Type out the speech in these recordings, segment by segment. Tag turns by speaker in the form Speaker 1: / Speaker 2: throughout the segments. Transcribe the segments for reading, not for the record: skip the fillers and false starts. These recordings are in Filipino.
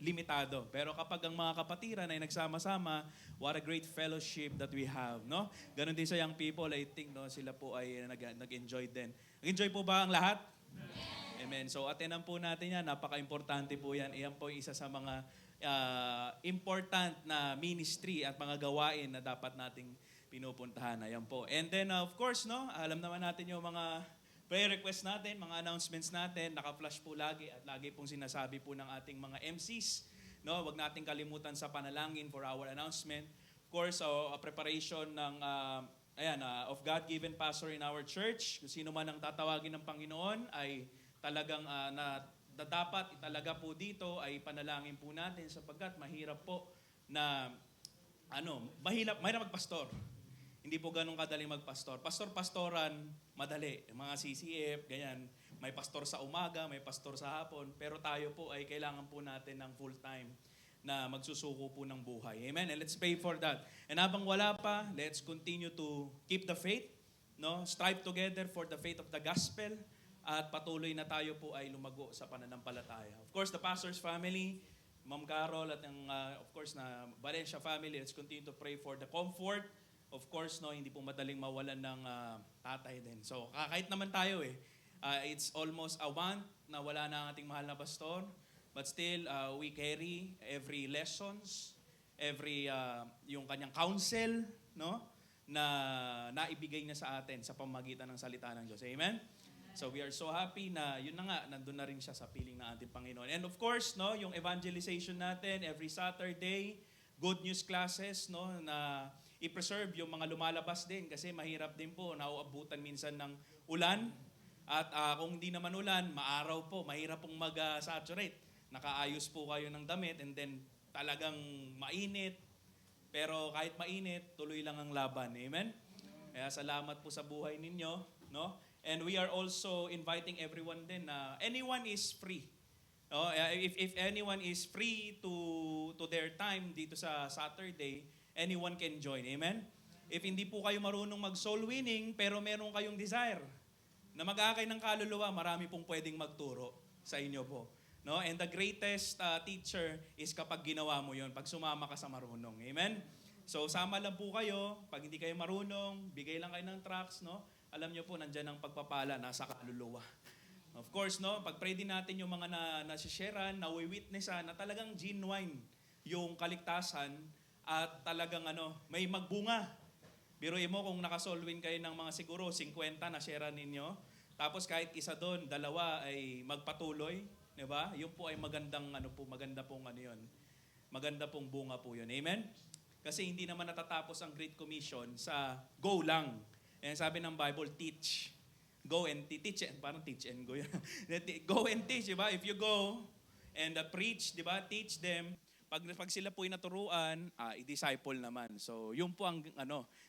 Speaker 1: limitado. Pero kapag ang mga kapatiran ay nagsama-sama, what a great fellowship that we have, no? Ganon din sa young people, I think, no, sila po ay nag-enjoy din. Nag-enjoy po ba ang lahat? Amen. So attenan po natin yan. Napaka-importante po yan. Iyan po yung isa sa mga important na ministry at mga gawain na dapat nating pinupuntahan. Ayan po. And then of course, no, alam naman natin yung mga prayer request natin, mga announcements natin, naka-flash po lagi at lagi pong sinasabi po ng ating mga MCs. No, wag nating kalimutan sa panalangin for our announcement. Of course, a preparation ng of God-given pastor in our church. Kung sino man ang tatawagin ng Panginoon ay talagang dapat italaga po dito ay panalangin po natin sapagkat mahirap po na mahirap magpastor. Hindi po ganun kadaling magpastor. Pastor-pastoran, madali. Mga CCF, ganyan. May pastor sa umaga, may pastor sa hapon. Pero tayo po ay kailangan po natin ng full-time na magsusuko po ng buhay. Amen? And let's pray for that. And habang wala pa, let's continue to keep the faith. No? Strive together for the faith of the gospel. At patuloy na tayo po ay lumago sa pananampalataya. Of course, the pastor's family, Ma'am Carol at of course na Valencia family, let's continue to pray for the comfort. Of course, no, hindi po madaling mawalan ng tatay din. So, kahit naman tayo it's almost a want na wala na ang ating mahal na pastor. But still, we carry every lessons, every yung kanyang counsel, no, na naibigay niya sa atin sa pamamagitan ng salita ng Diyos. Amen? So we are so happy na yun na nga, nandun na rin siya sa piling ng ating Panginoon. And of course, no, yung evangelization natin every Saturday, good news classes, no, na i-preserve yung mga lumalabas din kasi mahirap din po, nauabutan minsan ng ulan. At kung hindi naman ulan, maaraw po, mahirap pong mag-saturate. Nakaayos po kayo ng damit and then talagang mainit. Pero kahit mainit, tuloy lang ang laban. Amen? Kaya salamat po sa buhay ninyo, no? And we are also inviting everyone din na anyone is free. No? If anyone is free to their time dito sa Saturday, anyone can join. Amen? If hindi po kayo marunong mag-soul winning, pero meron kayong desire na mag-aakay ng kaluluwa, marami pong pwedeng magturo sa inyo po. No? And the greatest teacher is kapag ginawa mo yon, pag sumama ka sa marunong. Amen? So, sama lang po kayo. Pag hindi kayo marunong, bigay lang kayo ng tracts, no? Alam niyo po, nandyan ang pagpapala, nasa kaluluwa. Of course, no? Pag-pray din natin yung mga nasisharean, nawi-witnessan, na talagang genuine yung kaligtasan at talagang may magbunga. Biruin mo kung nakasolwin kayo ng mga siguro 50 na share ninyo. Tapos kahit isa doon, dalawa ay magpatuloy, 'di ba? Yung po ay magandang maganda pong bunga po 'yun. Amen. Kasi hindi naman natatapos ang Great Commission sa go lang. And sabi ng Bible, teach. Go and teach. Parang teach and go. Go and teach, 'di ba? If you go and preach, 'di ba? Teach them. Pag sila po ay naturuan, i-disciple naman. So, yun po ang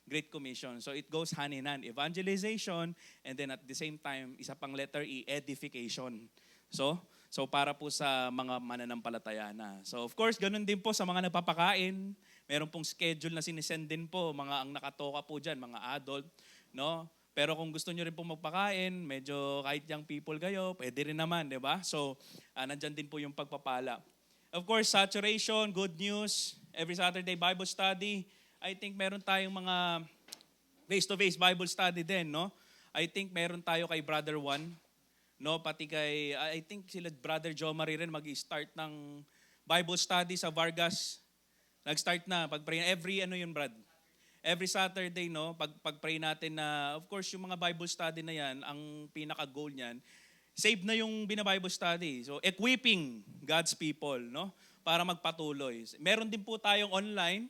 Speaker 1: Great Commission. So, it goes hand in hand. Evangelization, and then at the same time, isa pang letter E, edification. So para po sa mga mananampalataya na. So, of course, ganun din po sa mga nagpapakain. Meron pong schedule na sinisend din po, mga ang nakatoka po dyan, mga adult. No? Pero kung gusto nyo rin po magpakain, medyo kahit young people kayo, pwede rin naman, di ba? So, nandyan din po yung pagpapala. Of course, saturation, good news, every Saturday Bible study. I think meron tayong mga face-to-face Bible study din, no? I think meron tayo kay Brother Juan, no? Pati kay, I think sila Brother Joe Marie rin mag-start ng Bible study sa Vargas. Nag-start na, pag-pray, Brad? Every Saturday, no? Pag-pray natin na, of course, yung mga Bible study na yan, ang pinaka-goal niyan, save na yung bina-Bible study. So, equipping God's people, no? Para magpatuloy. Meron din po tayong online.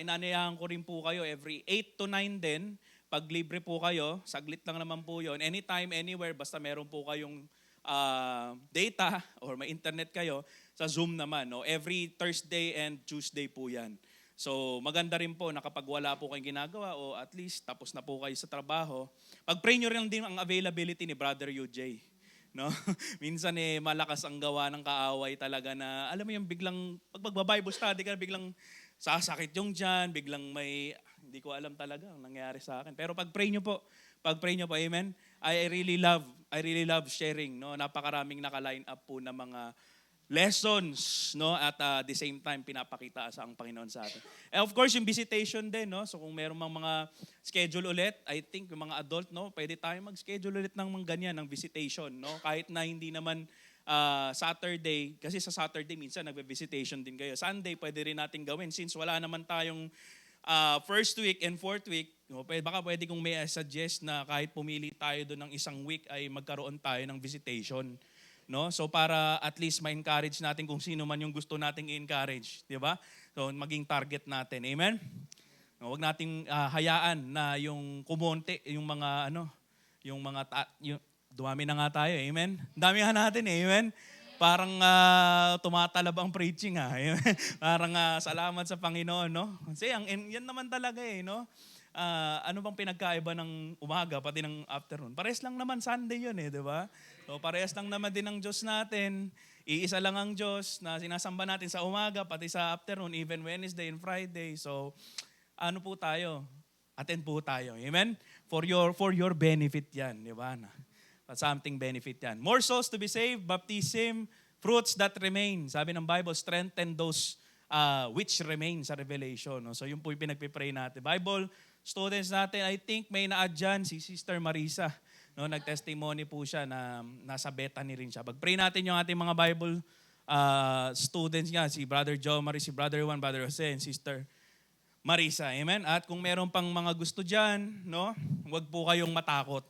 Speaker 1: Inanayahan ko rin po kayo every 8 to 9 din. Pag libre po kayo, saglit lang naman po yon. Anytime, anywhere, basta meron po kayong data or may internet kayo, sa Zoom naman. No? Every Thursday and Tuesday po yan. So, maganda rin po na kapag wala po kayong ginagawa o at least tapos na po kayo sa trabaho, pag-pray nyo rin din ang availability ni Brother UJ. No? Minsan malakas ang gawa ng kaaway talaga na, alam mo yung biglang, pag magba-Bible study ka, biglang sasakit yung dyan, biglang may, hindi ko alam talaga ang nangyayari sa akin. Pero pag-pray nyo po, amen? I really love sharing. No? Napakaraming naka-line up po na mga lessons, no? At the same time, pinapakita sa ang Panginoon sa atin. And of course, yung visitation din, no? So kung meron mang mga schedule ulit, I think yung mga adult, no? Pwede tayo mag-schedule ulit ng mga ganyan, ng visitation, no? Kahit na hindi naman Saturday, kasi sa Saturday minsan nagbe-visitation din kayo. Sunday, pwede rin natin gawin since wala naman tayong first week and fourth week, no? Baka pwede kong may suggest na kahit pumili tayo doon ng isang week ay magkaroon tayo ng visitation. No? So para at least ma-encourage natin kung sino man yung gusto nating i-encourage, di ba? So maging target natin. Amen. No, wag nating hayaan na yung kumonte, yung mga yung dumami na nga tayo. Amen. Dami nga natin, amen. Parang tumatalab ang preaching ha. Parang salamat sa Panginoon, no? Kasi yan naman talaga no? Ano bang pinagkaiba ng umaga pati ng afternoon? Pares lang naman Sunday yun di ba? So parehas lang naman din ang Diyos natin. Iisa lang ang Diyos na sinasamba natin sa umaga pati sa afternoon, even Wednesday and Friday. So ano po tayo? Attend po tayo. Amen? For your benefit yan, di ba? Something benefit yan. More souls to be saved, baptism, fruits that remain. Sabi ng Bible, strengthen those which remain sa Revelation. No? So yun po yung pinagpipray natin. Bible students natin, I think may na-add dyan si Sister Marisa. No, nag-testimony po siya na nasa Bethany rin siya. Pag-pray natin yung ating mga Bible students nga, si Brother Joe Marie, si Brother Juan, Brother Jose, and Sister Marisa. Amen? At kung meron pang mga gusto dyan, no, huwag po kayong matakot.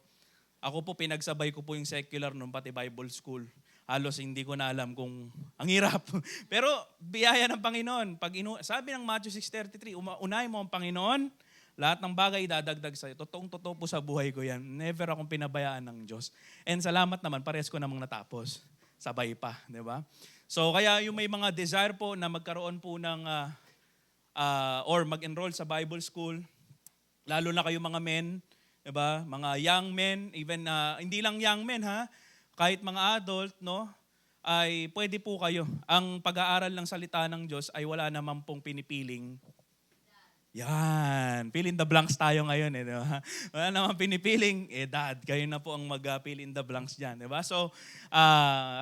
Speaker 1: Ako po, pinagsabay ko po yung secular nun, pati Bible school. Halos hindi ko na alam kung ang hirap. Pero biyaya ng Panginoon. Sabi ng Matthew 6:33, unahin mo ang Panginoon, lahat ng bagay dadagdag sa'yo. Totoong-totoo po sa buhay ko yan. Never akong pinabayaan ng Diyos. And salamat naman, parehas ko namang natapos. Sabay pa, di ba? So kaya yung may mga desire po na magkaroon po ng or mag-enroll sa Bible school, lalo na kayo mga men, di ba? Mga young men, even hindi lang young men kahit mga adult, no? Ay pwede po kayo. Ang pag-aaral ng salita ng Diyos ay wala naman pong pinipiling. Yan. Fill in the blanks tayo ngayon. Di ba? Wala naman pinipiling, dad, kayo na po ang mag-fill in the blanks dyan. Di ba? So,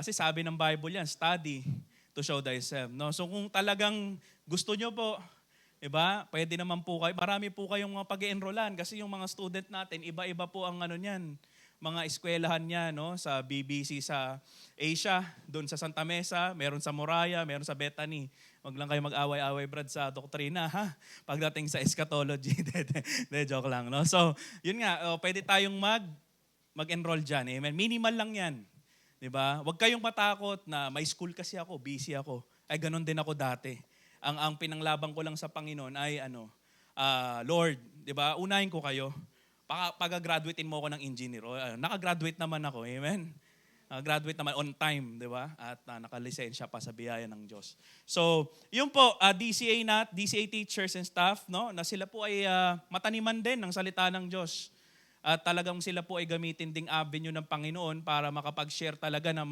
Speaker 1: kasi sabi ng Bible yan, study to show thyself. No? So, kung talagang gusto nyo po, di ba? Pwede naman po kayo. Marami po kayong mga pag-enrollan kasi yung mga student natin, iba-iba po ang niyan. Mga eskwelahan niya, no? Sa BBC sa Asia, doon sa Santa Mesa, meron sa Moraya, meron sa Bethany. Huwag lang kayo mag-away-away, Brad, sa doktrina, pagdating sa eschatology. De, joke lang, no? So, yun nga, pwede tayong mag-enroll dyan. Amen? Minimal lang yan. Diba? Huwag kayong matakot na may school kasi ako, busy ako. Ay, ganun din ako dati. Ang pinanglabang ko lang sa Panginoon ay, Lord, diba? Unahin ko kayo. Pag-graduatein mo ako ng engineer. Nakagraduate naman ako. Amen? Graduate naman on time, di ba? At nakalisensya pa sa biyaya ng Diyos. So, yun po, DCA teachers and staff, no? Na sila po ay mataniman din ng salita ng Diyos. At talagang sila po ay gamitin ding avenue ng Panginoon para makapag-share talaga ng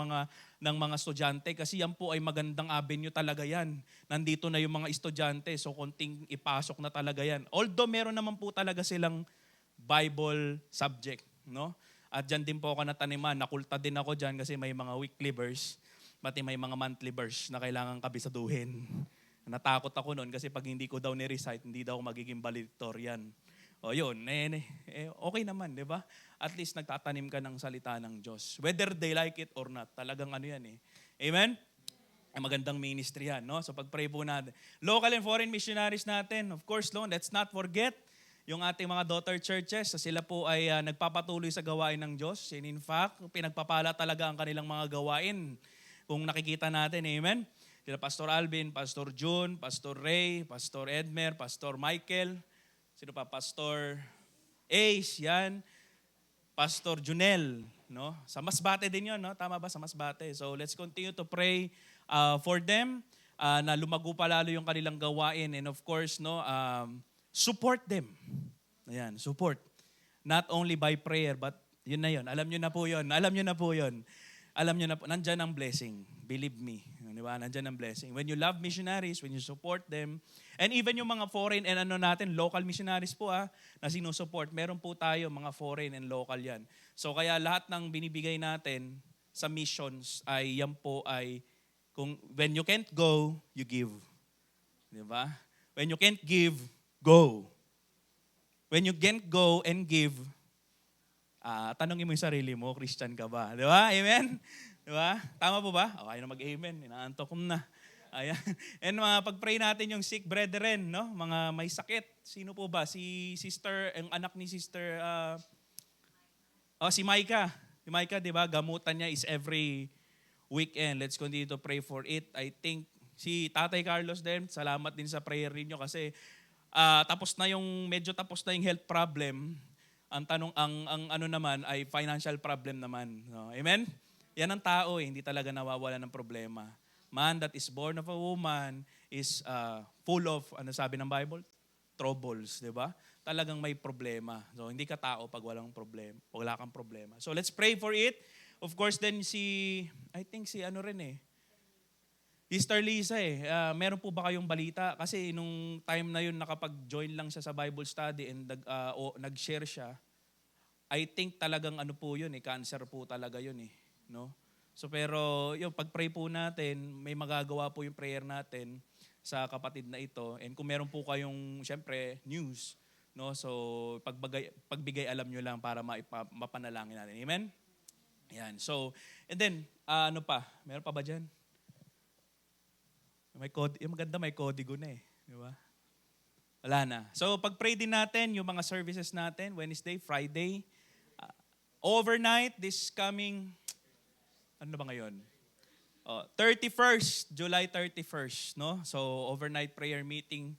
Speaker 1: mga estudyante. Kasi yan po ay magandang avenue talaga yan. Nandito na yung mga estudyante, so konting ipasok na talaga yan. Although meron naman po talaga silang Bible subject, no? At dyan din po ako nataniman. Nakulta din ako dyan kasi may mga weekly verse, pati may mga monthly verse na kailangan kabisaduhin. Natakot ako noon kasi pag hindi ko daw ni-recite, hindi daw magiging valedictorian. O yun, okay naman, di ba? At least nagtatanim ka ng salita ng Diyos. Whether they like it or not, talagang yan Amen? Magandang ministry yan, no? So pag-pray po natin. Local and foreign missionaries natin, of course, let's not forget yung ating mga daughter churches, sila po ay nagpapatuloy sa gawain ng Diyos. And in fact, pinagpapala talaga ang kanilang mga gawain. Kung nakikita natin, amen? Sila Pastor Alvin, Pastor June, Pastor Ray, Pastor Edmer, Pastor Michael, sino pa? Pastor Ace, yan. Pastor Junel, no? Sa Masbate din yun, no? Tama ba? Sa Masbate. So let's continue to pray for them na lumago pa lalo yung kanilang gawain. And of course, no, support them. Ayan, support. Not only by prayer, but yun na yun. Alam nyo na po yun. Alam nyo na po, nandyan ang blessing. Believe me. Di ba? Nandyan ang blessing. When you love missionaries, when you support them, and even yung mga foreign and local missionaries po na sinusupport, meron po tayo mga foreign and local yan. So kaya lahat ng binibigay natin sa missions ay yan po ay When you can't go, you give. Di ba? When you can't give, go. When you can't go and give, tanongin mo yung sarili mo, Christian ka ba? Di ba? Amen? Di ba? Tama po ba? Okay na mag-amen. Inaantok ko na. Ayan. And pag-pray natin yung sick brethren, no? Mga may sakit. Sino po ba? Si sister, ang anak ni sister, si Micah. Si Micah, di ba? Gamutan niya is every weekend. Let's continue to pray for it. I think si Tatay Carlos din, salamat din sa prayer niyo kasi medyo tapos na yung health problem. Ang tanong, ang ano naman ay financial problem naman. No? Amen? Yan ang tao hindi talaga nawawala ng problema. Man that is born of a woman is full of, ano sabi ng Bible? Troubles, di ba? Talagang may problema. So, hindi ka tao pag wala kang problema. So, let's pray for it. Of course, then I think si Sister Lisa meron po ba kayong balita? Kasi nung time na yun, nakapag-join lang siya sa Bible study and nag-share siya, I think talagang cancer po talaga yun no? So pero pag-pray po natin, may magagawa po yung prayer natin sa kapatid na ito. And kung meron po kayong, syempre, news, no? So pagbigay alam nyo lang para mapanalangin natin. Amen? Yan. So, and then, meron pa ba dyan? May kodigo na Di ba? Wala na. So, pag-pray din natin, yung mga services natin, Wednesday, Friday, overnight, this coming, ano ba ngayon? 31st, July 31st, no? So, overnight prayer meeting,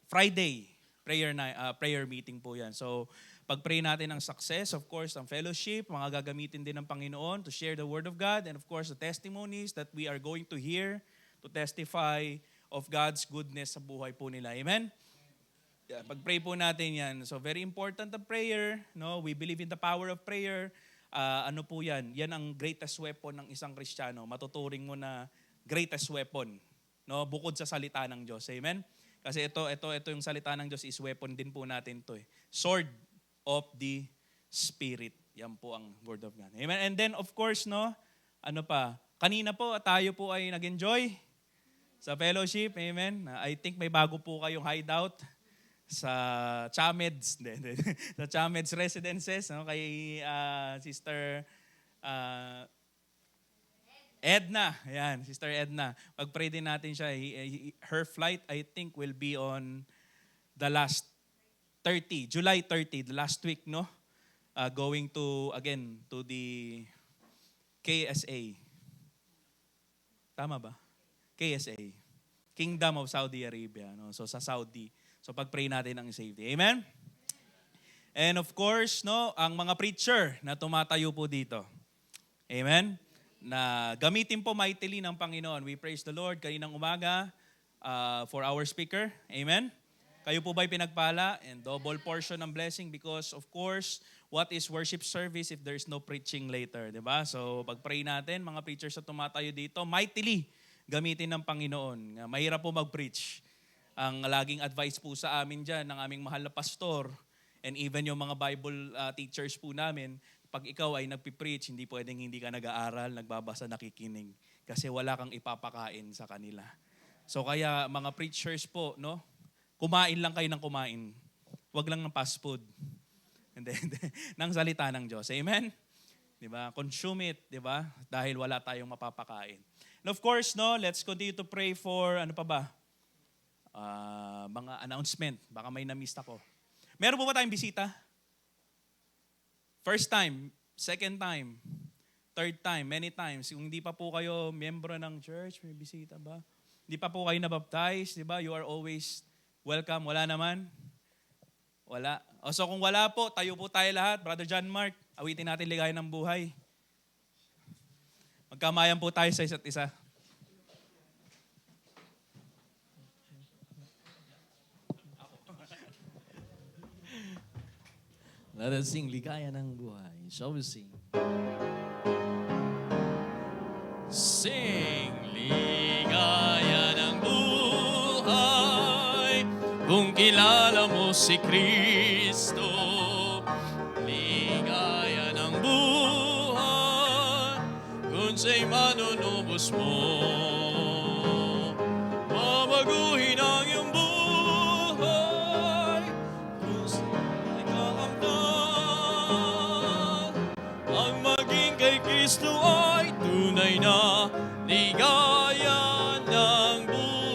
Speaker 1: Friday, prayer meeting po yan. So, pag-pray natin ang success, of course, ang fellowship, mga gagamitin din ng Panginoon to share the Word of God, and of course, the testimonies that we are going to hear to testify of God's goodness sa buhay po nila. Amen? Yeah, pag-pray po natin yan. So, very important ang prayer. No? We believe in the power of prayer. Ano po yan? Yan ang greatest weapon ng isang Kristiyano. Matuturing mo na greatest weapon. No? Bukod sa salita ng Diyos. Amen? Kasi ito yung salita ng Diyos is weapon din po natin to Sword of the Spirit. Yan po ang Word of God. Amen? And then, of course, no? Kanina po, tayo po ay nag-enjoy sa fellowship. Amen? I think may bago po kayong hideout sa Chameds. Sa Chameds Residences. No? Kay Sister Edna. Ayan, Sister Edna. Pag-pray din natin siya. Her flight, I think, will be on the last July 30, the last week, no? Going to the KSA. Tama ba? KSA. Kingdom of Saudi Arabia. No? So sa Saudi. So pag-pray natin ang safety. Amen? And of course, no, ang mga preacher na tumatayo po dito. Amen? Na gamitin po mightily ng Panginoon. We praise the Lord kaninang umaga for our speaker. Amen? Kayo po ba'y pinagpala and double portion ng blessing because of course, what is worship service if there's no preaching later, di ba? So pag-pray natin, mga preachers na tumatayo dito, mightily gamitin ng Panginoon. Mahirap po mag-preach. Ang laging advice po sa amin dyan, ng aming mahal na pastor, and even yung mga Bible teachers po namin, pag ikaw ay nagpipreach, hindi pwedeng hindi ka nag-aaral, nagbabasa, nakikinig. Kasi wala kang ipapakain sa kanila. So kaya mga preachers po, no? Kumain lang kayo ng kumain. Huwag lang ng fast food. Ng salita ng Diyos. Amen? Diba? Consume it, diba? Dahil wala tayong mapapakain. And of course, no, let's continue to pray for, mga announcement. Baka may na-miss ako. Meron po ba tayong bisita? First time, second time, third time, many times. Kung hindi pa po kayo miyembro ng church, may bisita ba? Hindi pa po kayo nabaptize, diba? You are always welcome. Wala naman? Wala. So kung wala po, tayo po tayo lahat. Brother John Mark, awitin natin ligaya ng buhay. Magkamayan po tayo sa isa't isa.
Speaker 2: Let us sing ligaya ng buhay. Shall we sing? Sing ligaya ng buhay kung kilala mo si Kristo. Ligaya ng buhay kung siya'y manunubos Diyos mo. Babaguhin ang iyong buhay kung sa'y kakamtan. Ang maging kay Kristo ay tunay na ligaya ng buhay.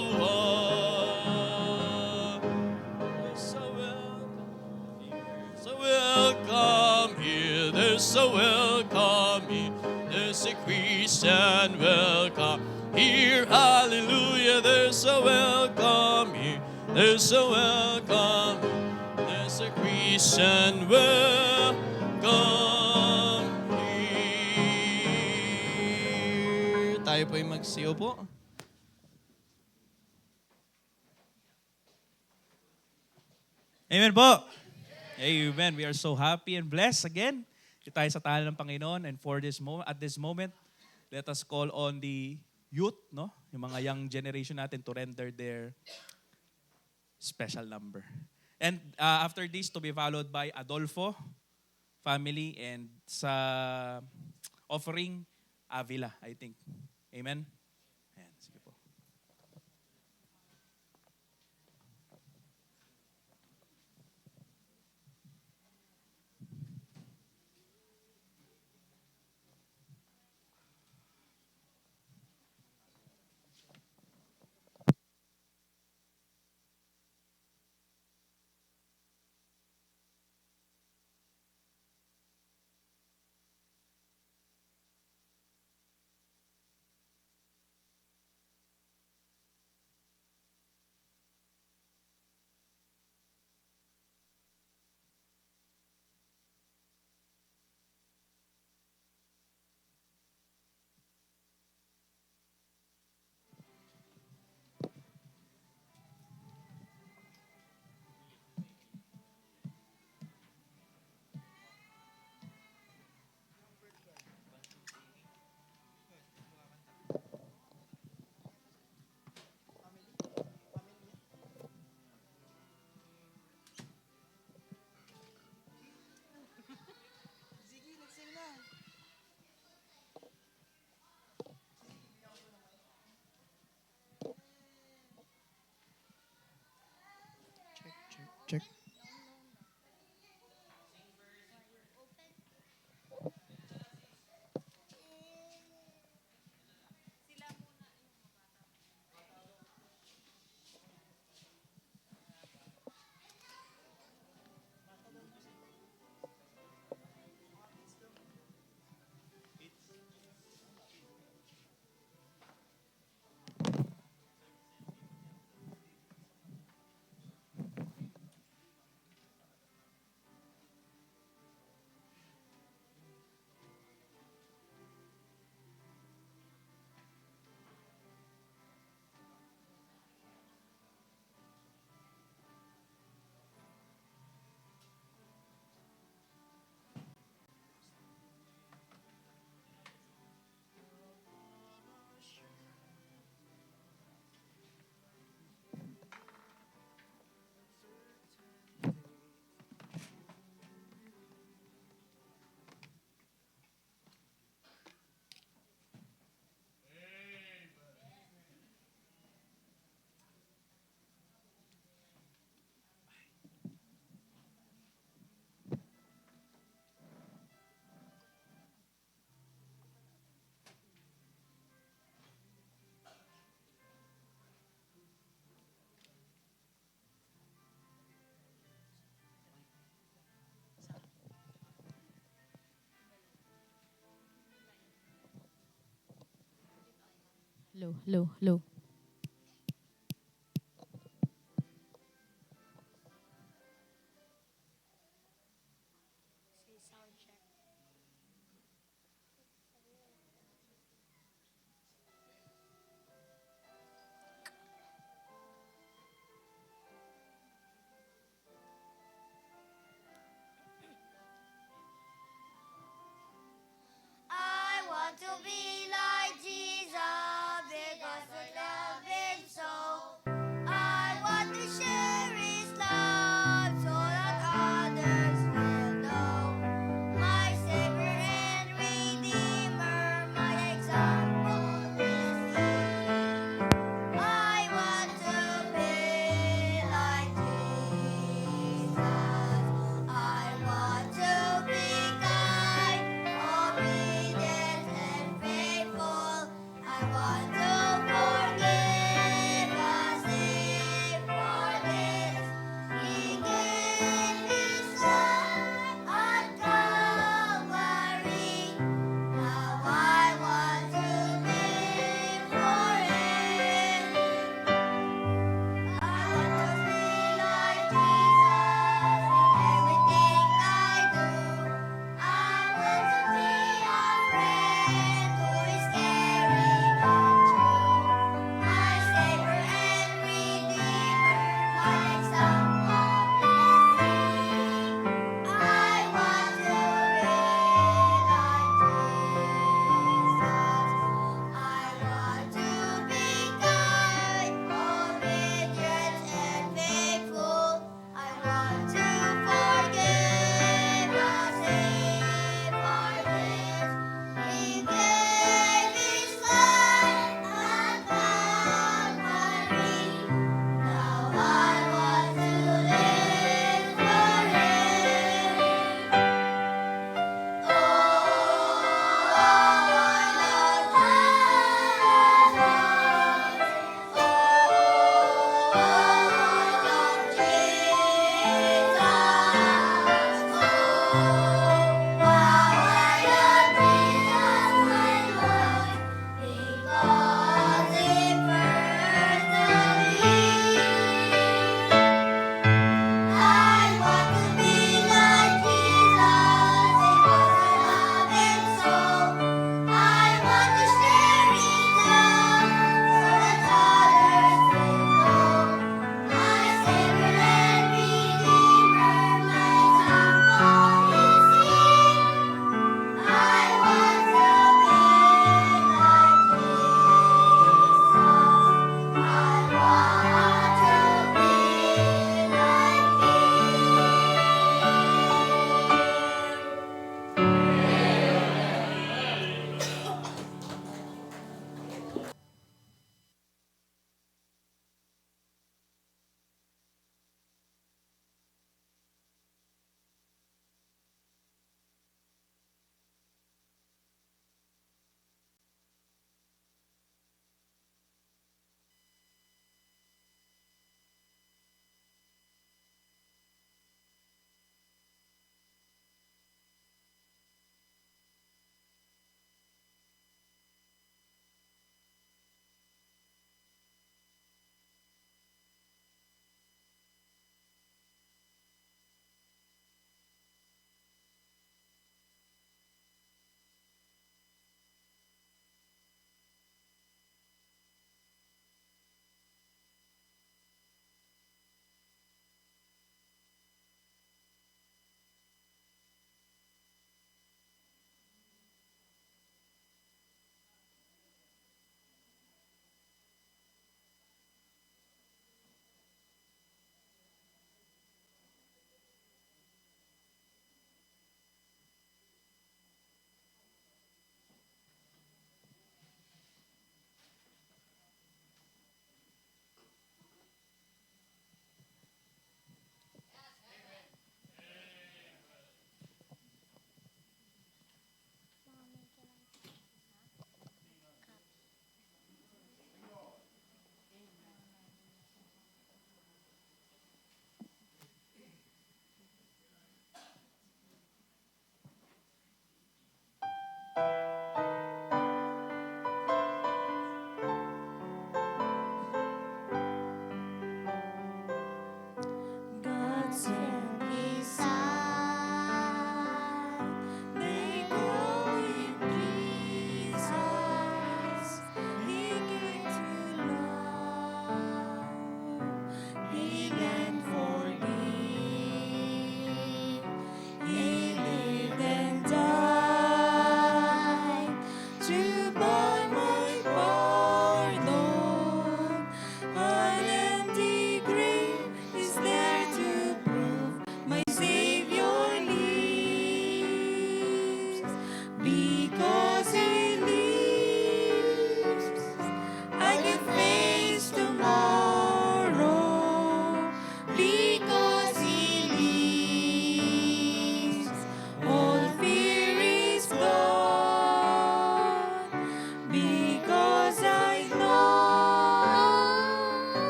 Speaker 2: There's a welcome here. There's a Christian welcome here. Hallelujah. There's a welcome here. There's a welcome here. There's a Christian welcome here. Tayo po'y magsiyo po.
Speaker 1: Amen po. Amen. We are so happy and blessed again. Dito tayo sa tahanan ng Panginoon, and for this moment, at this moment, let us call on the youth, no? Yung mga young generation natin to render their special number. And after this, to be followed by Adolfo family and sa offering Avila, I think. Amen. Ayan, sige po.
Speaker 2: Check.
Speaker 3: Low, low, low.
Speaker 4: I want to be like Jesus because of the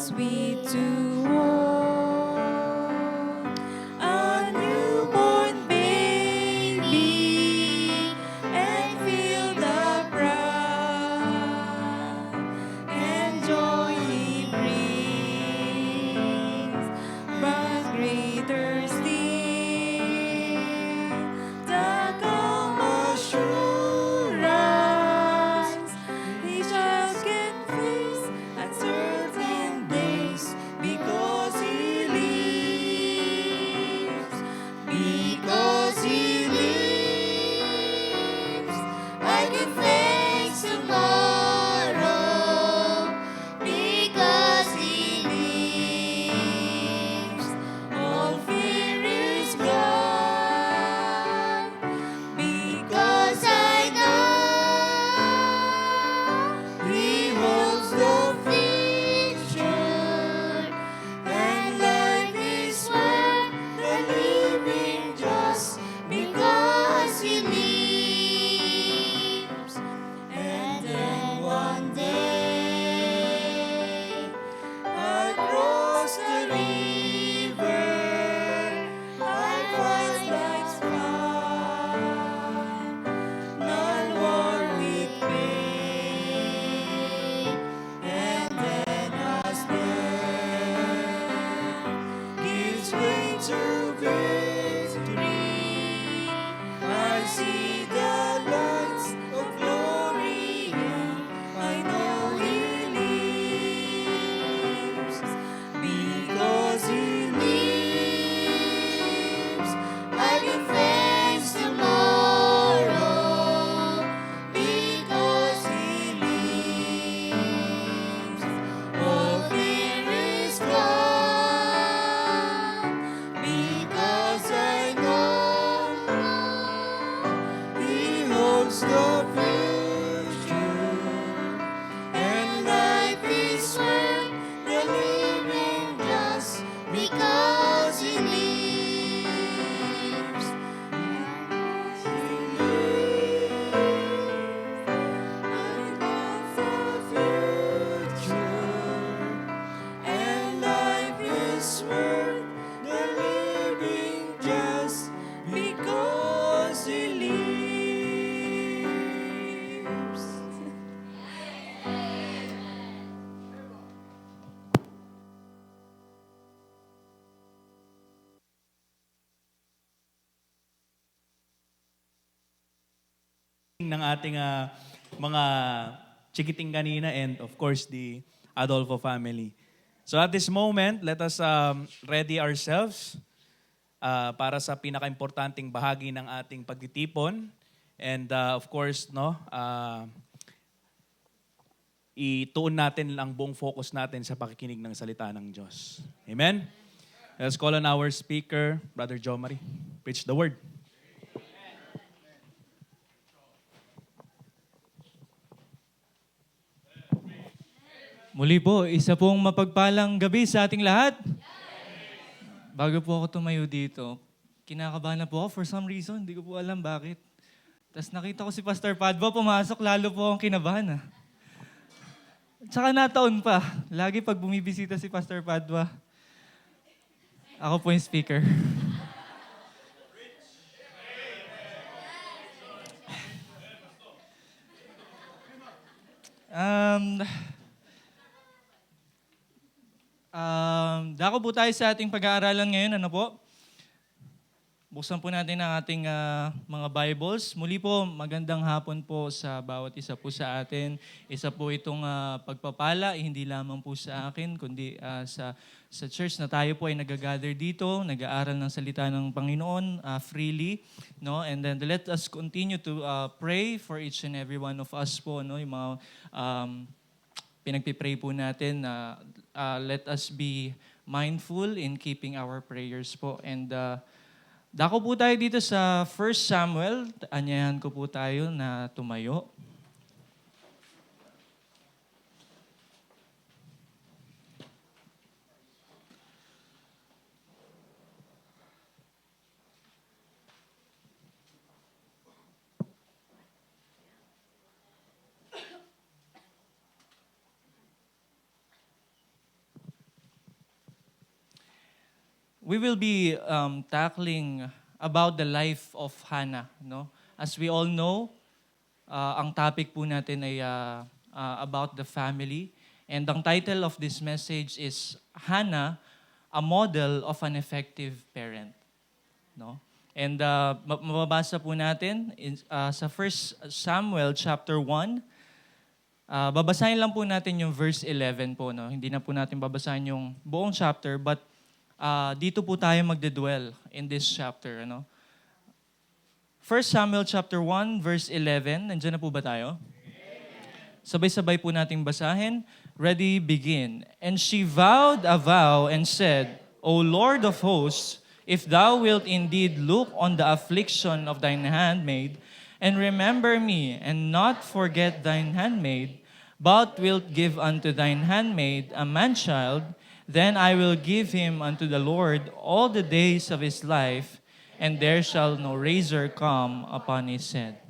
Speaker 4: sweet to hold a newborn baby and feel the pride and joy he brings. But greater still, the calm assurance he shall can face uncertain days because he lives. Because he lives, I can face tomorrow. Because he lives, all fear is gone. Because I know he holds the future, and life is worth the living just because he lives. And then one day across the river I find life's fire, none worn with pain. And then as death gives way to victory, I see the lights of glory, and I know he lives. Because he lives, I can face tomorrow. Because he lives, all fear is gone. Because I know he holds the future, and life is worth the living just because he lives. Because he lives, I got the future, and life is worth the living just because he lives.
Speaker 1: ng ating mga chikiting kanina and of course the Adolfo family. So at this moment, let us ready ourselves para sa pinaka-importanting bahagi ng ating pagtitipon. And of course, ituon natin ang buong focus natin sa pakikinig ng salita ng Diyos. Amen? Let's call on our speaker, Brother Jomari. Preach the word.
Speaker 5: Muli po, isa pong mapagpalang gabi sa ating lahat. Bago po ako tumayo dito, kinakabahan na po ako for some reason. Hindi ko po alam bakit. Tapos nakita ko si Pastor Padua, pumasok, lalo po akong kinabahan. Tsaka nataon pa, lagi pag bumibisita si Pastor Padua, ako po yung speaker. Dako po tayo sa ating pag-aaralan ngayon. Ano po? Buksan po natin ang ating mga Bibles. Muli po, magandang hapon po sa bawat isa po sa atin. Isa po itong pagpapala, hindi lamang po sa akin, kundi sa church na tayo po ay nag-gather dito, nag-aaral ng salita ng Panginoon freely. No? And then let us continue to pray for each and every one of us po. No? Yung mga pinagpipray po natin na let us be mindful in keeping our prayers po. And dako po tayo dito sa 1 Samuel. Anyayahan ko po tayo na tumayo. we will be tackling about the life of Hannah. No? As we all know, ang topic po natin ay about the family. And ang title of this message is Hannah, a model of an effective parent. No? And mababasa po natin sa 1 Samuel chapter 1. Babasahin lang po natin yung verse 11 po. No? Hindi na po natin babasahin yung buong chapter, but dito po tayo magdedwell in this chapter. Ano? 1 Samuel chapter 1 verse 11. Nandiyan na po ba tayo? Sabay-sabay po nating basahin. Ready, begin. And she vowed a vow and said, O Lord of hosts, if thou wilt indeed look on the affliction of thine handmaid, and remember me, and not forget thine handmaid, but wilt give unto thine handmaid a man-child, then I will give him unto the Lord all the days of his life, and there shall no razor come upon his head.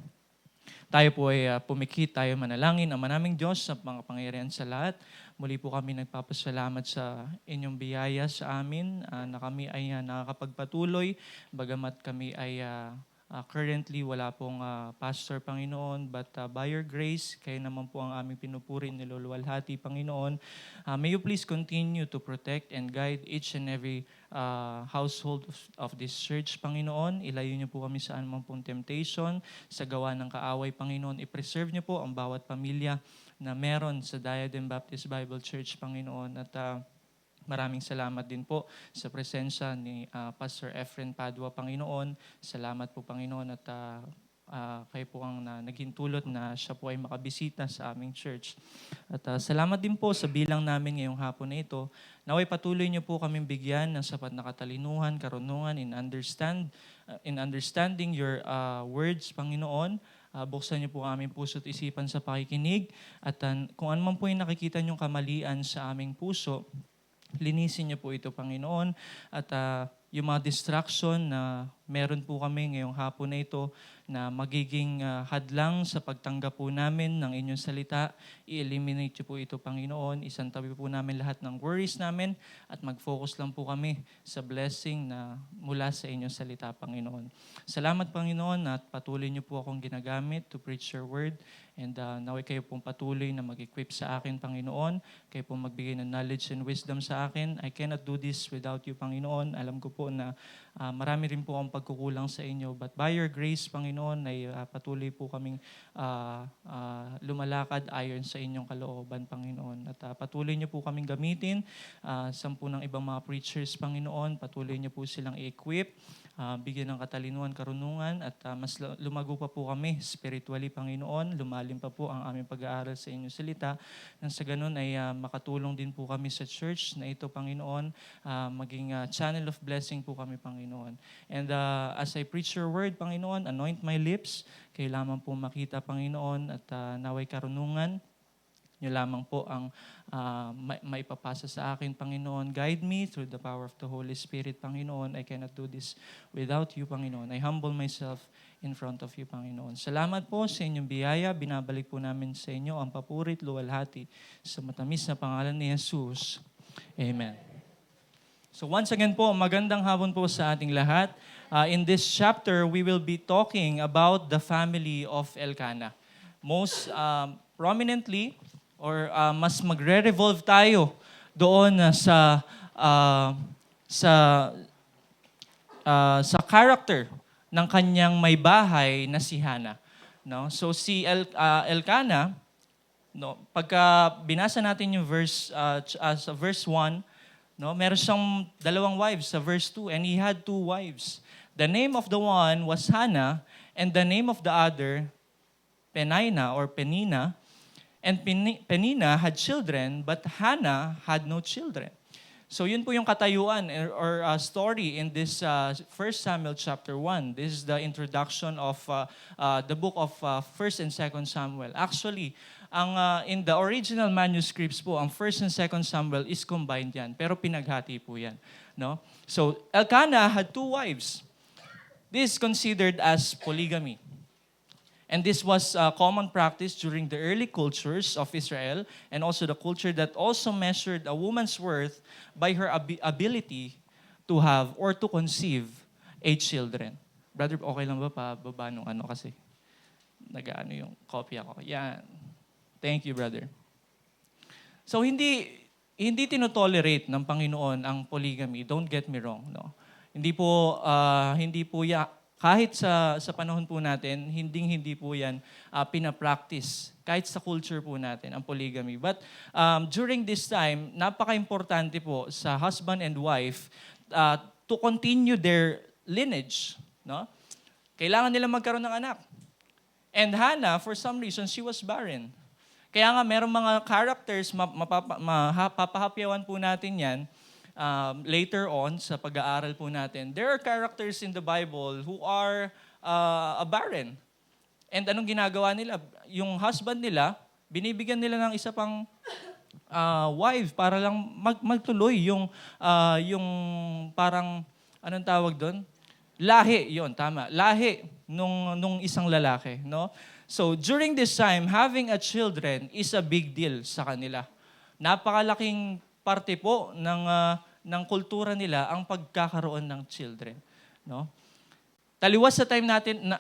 Speaker 5: Tayo po ay pumikit, tayo manalangin. Ama naming Diyos, sa mga pangyarihan sa lahat, muli po kami nagpapasalamat sa inyong biyaya sa amin na kami ay nakakapagpatuloy, bagamat kami ay currently wala pong pastor, Panginoon, but by your grace, kayo naman po ang aming pinupuri, niluluwalhati, Panginoon. May you please continue to protect and guide each and every household of this church, Panginoon. Ilayo niyo po kami sa anumang pong temptation, sa gawa ng kaaway, Panginoon. I-preserve niyo po ang bawat pamilya na meron sa Diadem Baptist Bible Church, Panginoon. At maraming salamat din po sa presensya ni Pastor Efren Padua, Panginoon. Salamat po, Panginoon, at kayo po ang naghintulot na siya po ay makabisita sa aming church. At salamat din po sa bilang namin ngayong hapon na ito. Naway patuloy niyo po kaming bigyan ng sapat na katalinuhan, karunungan in understanding your words, Panginoon. Buksan niyo po ang aming puso at isipan sa pakikinig. At kung ano man po yung nakikita niyong kamalian sa aming puso, linisin niyo po ito, Panginoon. At yung mga distraction na meron po kami ngayong hapon na ito na magiging hadlang sa pagtanggap po namin ng inyong salita, i-eliminate niyo po ito, Panginoon. Isantabi po namin lahat ng worries namin at mag-focus lang po kami sa blessing na mula sa inyong salita, Panginoon. Salamat, Panginoon, at patuloy niyo po akong ginagamit to preach your word. And naway kayo pong patuloy na mag-equip sa akin, Panginoon. Kayo pong magbigay ng knowledge and wisdom sa akin. I cannot do this without you, Panginoon. Alam ko po na marami rin po ang pagkukulang sa inyo. But by your grace, Panginoon, ay patuloy po kaming lumalakad ayon sa inyong kalooban, Panginoon. At patuloy niyo po kaming gamitin. Sampu ng ibang mga preachers, Panginoon. Patuloy niyo po silang i-equip. Bigyan ng katalinuhan, karunungan, at mas lumago pa po kami spiritually, Panginoon. Lumalim pa po ang aming pag-aaral sa inyong salita. Nang sa ganun ay makatulong din po kami sa church na ito, Panginoon. Maging channel of blessing po kami, Panginoon. And as I preach your word, Panginoon, anoint my lips. Kayo lamang po makita, Panginoon, at naway karunungan niyo lamang po ang maipapasa sa akin, Panginoon. Guide me through the power of the Holy Spirit, Panginoon. I cannot do this without you, Panginoon. I humble myself in front of you, Panginoon. Salamat po sa inyong biyaya. Binabalik po namin sa inyo ang papurit, luwalhati sa matamis na pangalan ni Jesus. Amen. So once again po, magandang hapon po sa ating lahat. In this chapter, we will be talking about the family of Elkanah. Most prominently, or mas magre-revolve tayo doon sa character ng kanyang may bahay na si Hannah. No? So si Elkanah, no, pagka binasa natin yung verse sa verse 1, no, meron siyang dalawang wives sa verse 2, and he had two wives. The name of the one was Hannah, and the name of the other Penina. And Penina had children, but Hannah had no children. So yun po yung katayuan or story in this 1 Samuel chapter 1. This is the introduction of the book of 1 and 2 Samuel. Actually, in the original manuscripts po, ang 1 and 2 Samuel is combined yan, pero pinaghati po yan. No? So Elkanah had two wives. This is considered as polygamy. And this was a common practice during the early cultures of Israel, and also the culture that also measured a woman's worth by her ability to have or to conceive 8 children. Brother, okay lang ba pababa nung ano kasi? Nag-ano yung copy ako. Yan. Thank you, brother. So, hindi tinotolerate ng Panginoon ang polygamy. Don't get me wrong, no? Hindi po kahit sa panahon po natin, hindi po yan pinapractice. Kahit sa culture po natin, ang polygamy. But during this time, napaka-importante po sa husband and wife to continue their lineage. No? Kailangan nila magkaroon ng anak. And Hannah, for some reason, she was barren. Kaya nga, merong mga characters, papahapyawan po natin yan, later on sa pag-aaral po natin. There are characters in the Bible who are barren. And anong ginagawa nila? Yung husband nila, binibigyan nila ng isa pang wife para lang magtuloy yung parang, anong tawag doon? Lahi, yon tama. Lahi nung isang lalaki, no? So, during this time, having a children is a big deal sa kanila. Napakalaking parte po ng kultura nila ang pagkakaroon ng children, no? Taliwas sa time natin,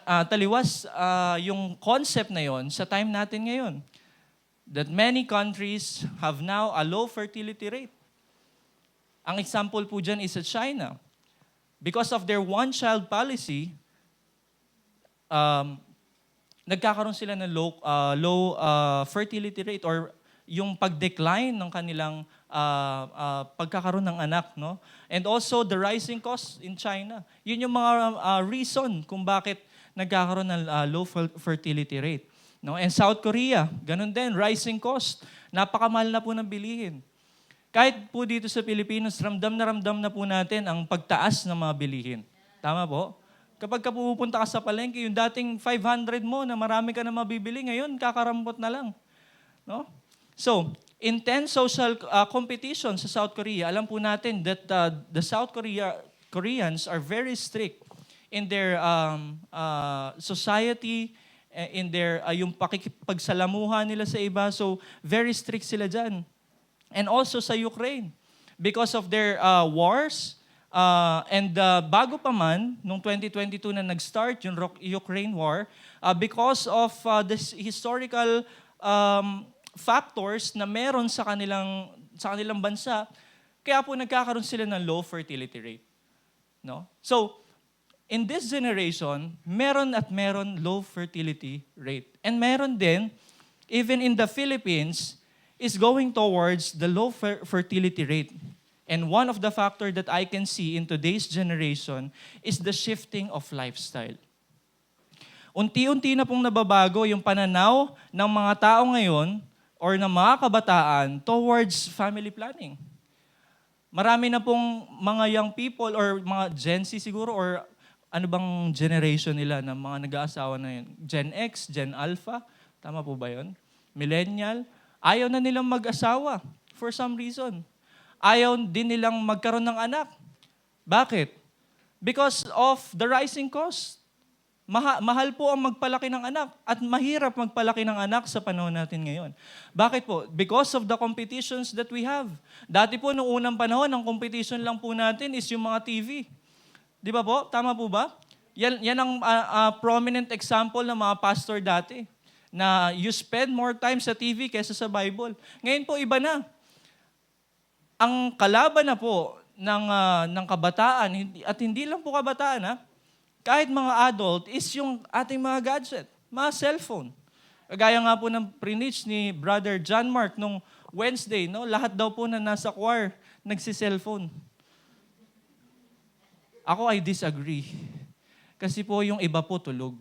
Speaker 5: yung concept na yon sa time natin ngayon. That many countries have now a low fertility rate. Ang example po dyan is sa China. Because of their one-child policy, nagkakaroon sila ng low fertility rate or yung pag-decline ng kanilang pagkakaroon ng anak, no? And also the rising costs in China. Yun yung mga reason kung bakit nagkakaroon ng low fertility rate, no? And South Korea, ganun din, rising cost. Napakamahal na po ng bilihin. Kahit po dito sa Pilipinas, ramdam na po natin ang pagtaas ng mga bilihin. Tama po? Kapag pupunta ka sa palengke, yung dating 500 mo na marami ka na mabibili, ngayon kakarampot na lang. No? So, intense social competition sa South Korea. Alam po natin that the Koreans are very strict in their society, in their yung pakikipagsalamuha nila sa iba. So, very strict sila dyan. And also sa Ukraine. Because of their wars, and bago pa man, noong 2022 na nag-start yung Ukraine war, because of this historical factors na meron sa kanilang bansa, kaya po nagkakaroon sila ng low fertility rate. No? So, in this generation, meron low fertility rate. And meron din, even in the Philippines, is going towards the low fertility rate. And one of the factors that I can see in today's generation is the shifting of lifestyle. Unti-unti na pong nababago yung pananaw ng mga tao ngayon or ng mga kabataan towards family planning. Marami na pong mga young people or mga Gen Z siguro or ano bang generation nila na mga nag-aasawa na yun? Gen X, Gen Alpha, tama po ba yun? Millennial. Ayaw na nilang mag-asawa for some reason. Ayaw din nilang magkaroon ng anak. Bakit? Because of the rising cost. Mahal po ang magpalaki ng anak at mahirap magpalaki ng anak sa panahon natin ngayon. Bakit po? Because of the competitions that we have. Dati po, noong unang panahon, ang competition lang po natin is yung mga TV. Di ba po? Tama po ba? Yan ang prominent example ng mga pastor dati. Na you spend more time sa TV kaysa sa Bible. Ngayon po, iba na. Ang kalaban na po ng kabataan, at hindi lang po kabataan, kahit mga adult, is yung ating mga gadget, mga cellphone. Kagaya nga po ng preach ni Brother John Mark nung Wednesday, no? Lahat daw po na nasa choir, nagsi-cellphone. Ako I disagree. Kasi po yung iba po tulog.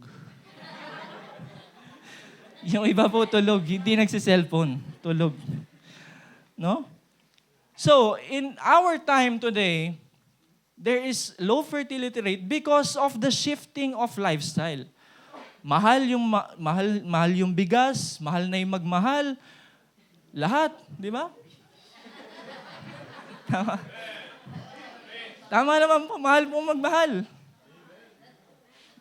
Speaker 5: Yung iba po tulog, hindi nagsi-cellphone, tulog. No? So, in our time today, there is low fertility rate because of the shifting of lifestyle. Mahal yung bigas, mahal na yung magmahal. Lahat, di ba? Tama. Tama naman po, mahal po magmahal.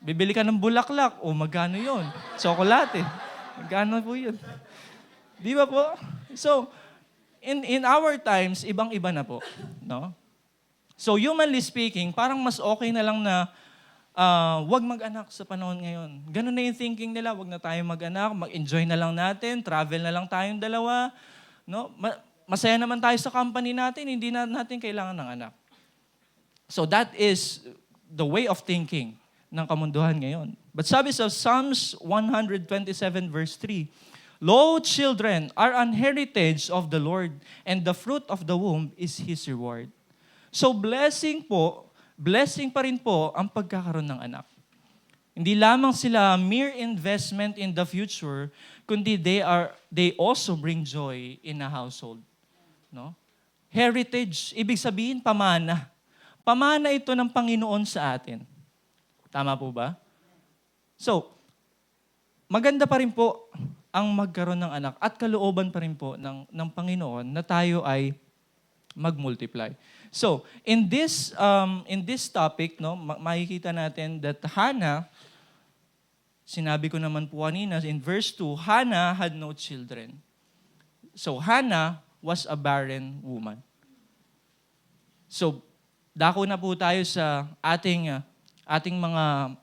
Speaker 5: Bibili ka ng bulaklak, magkano yun? Tsokolate. Magkano po yun? Di ba po? So, in our times, ibang-iba na po. No? So humanly speaking, parang mas okay na lang na wag mag-anak sa panahon ngayon. Ganun na yung thinking nila, wag na tayo mag-anak, mag-enjoy na lang natin, travel na lang tayong dalawa. No? Masaya naman tayo sa company natin, hindi na natin kailangan ng anak. So that is the way of thinking ng kamunduhan ngayon. But sabi sa Psalms 127 verse 3, Lo, children are an heritage of the Lord, and the fruit of the womb is His reward. So blessing pa rin po ang pagkakaroon ng anak. Hindi lamang sila mere investment in the future, kundi they also bring joy in a household. No? Heritage, ibig sabihin pamana. Pamana ito ng Panginoon sa atin. Tama po ba? So, maganda pa rin po ang magkaroon ng anak at kalooban pa rin po ng Panginoon na tayo ay mag-multiply. So, in this topic, no, makikita natin that Hannah, sinabi ko naman po kanina, in verse 2, Hannah had no children. So, Hannah was a barren woman. So, dako na po tayo sa ating mga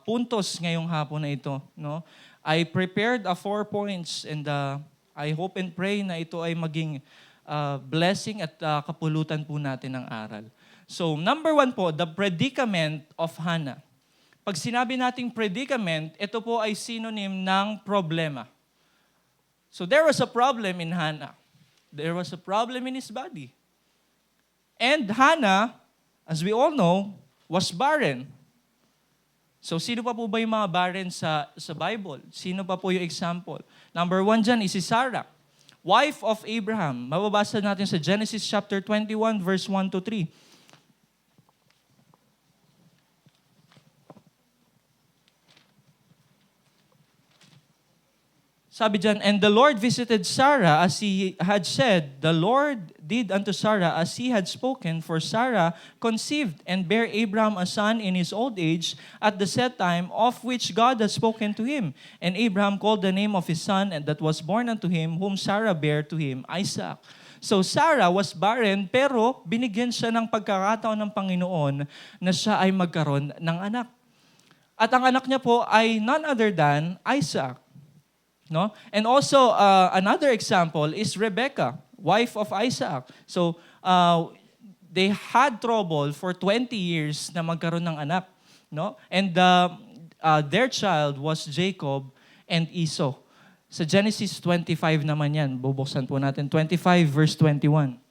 Speaker 5: puntos ngayong hapon na ito. No? I prepared 4 points and I hope and pray na ito ay maging blessing at kapulutan po natin ng aral. So, number 1 po, the predicament of Hannah. Pag sinabi nating predicament, ito po ay synonym ng problema. So, there was a problem in Hannah. There was a problem in his body. And Hannah, as we all know, was barren. So, sino pa po ba yung mga barren sa Bible? Sino pa po yung example? Number 1 dyan is si Sarah, wife of Abraham. Mababasa natin sa Genesis chapter 21, verse 1 to 3. Sabi dyan, and the Lord visited Sarah as he had said. The Lord did unto Sarah as he had spoken, for Sarah conceived and bare Abraham a son in his old age at the set time of which God had spoken to him. And Abraham called the name of his son and that was born unto him, whom Sarah bare to him, Isaac. So Sarah was barren, pero binigyan siya ng pagkakataon ng Panginoon na siya ay magkaroon ng anak. At ang anak niya po ay none other than Isaac. No? And also, another example is Rebecca, wife of Isaac. So, they had trouble for 20 years na magkaroon ng anak. No? And their child was Jacob and Esau. Sa Genesis 25 naman yan. Bubuksan po natin. 25 verse 21.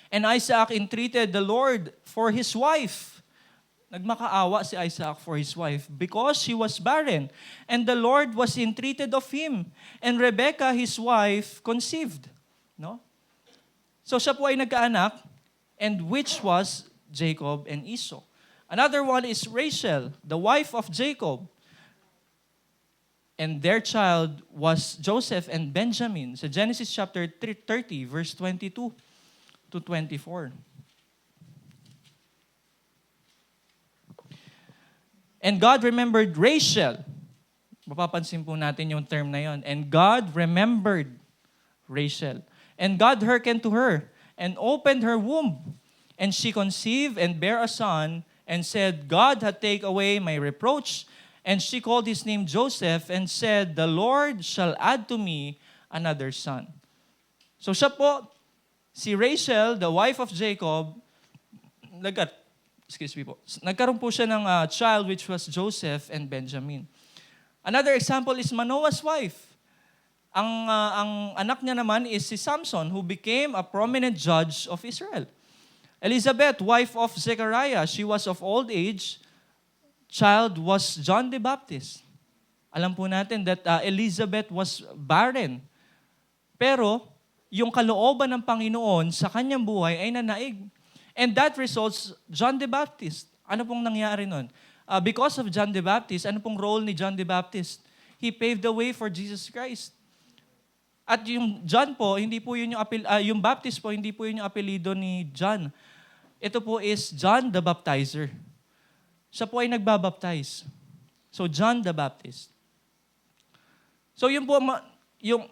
Speaker 5: And Isaac entreated the Lord for his wife. Nagmakaawa si Isaac for his wife because she was barren. And the Lord was entreated of him. And Rebekah, his wife, conceived. No? So siya po ay nagkaanak, and which was Jacob and Esau. Another one is Rachel, the wife of Jacob. And their child was Joseph and Benjamin. Sa Genesis chapter 30, verse 22 to 24. And God remembered Rachel. Mapapansin po natin yung term na yon. And God remembered Rachel. And God hearkened to her and opened her womb. And she conceived and bare a son and said, God hath taken away my reproach. And she called his name Joseph and said, the Lord shall add to me another son. So siya po, si Rachel, the wife of Jacob, nagkaroon po siya ng child which was Joseph and Benjamin. Another example is Manoah's wife. Ang anak niya naman is si Samson, who became a prominent judge of Israel. Elizabeth, wife of Zechariah, she was of old age. Child was John the Baptist. Alam po natin that Elizabeth was barren. Pero yung kalooban ng Panginoon sa kanyang buhay ay nanaig. And that results John the Baptist. Ano pong nangyari nun? Because of John the Baptist, ano pong role ni John the Baptist? He paved the way for Jesus Christ. At yung John po, hindi po yun yung Baptist po, hindi po yun yung apelido ni John. Ito po is John the Baptizer. Siya po ay nagbabaptize. So John the Baptist. So yun po,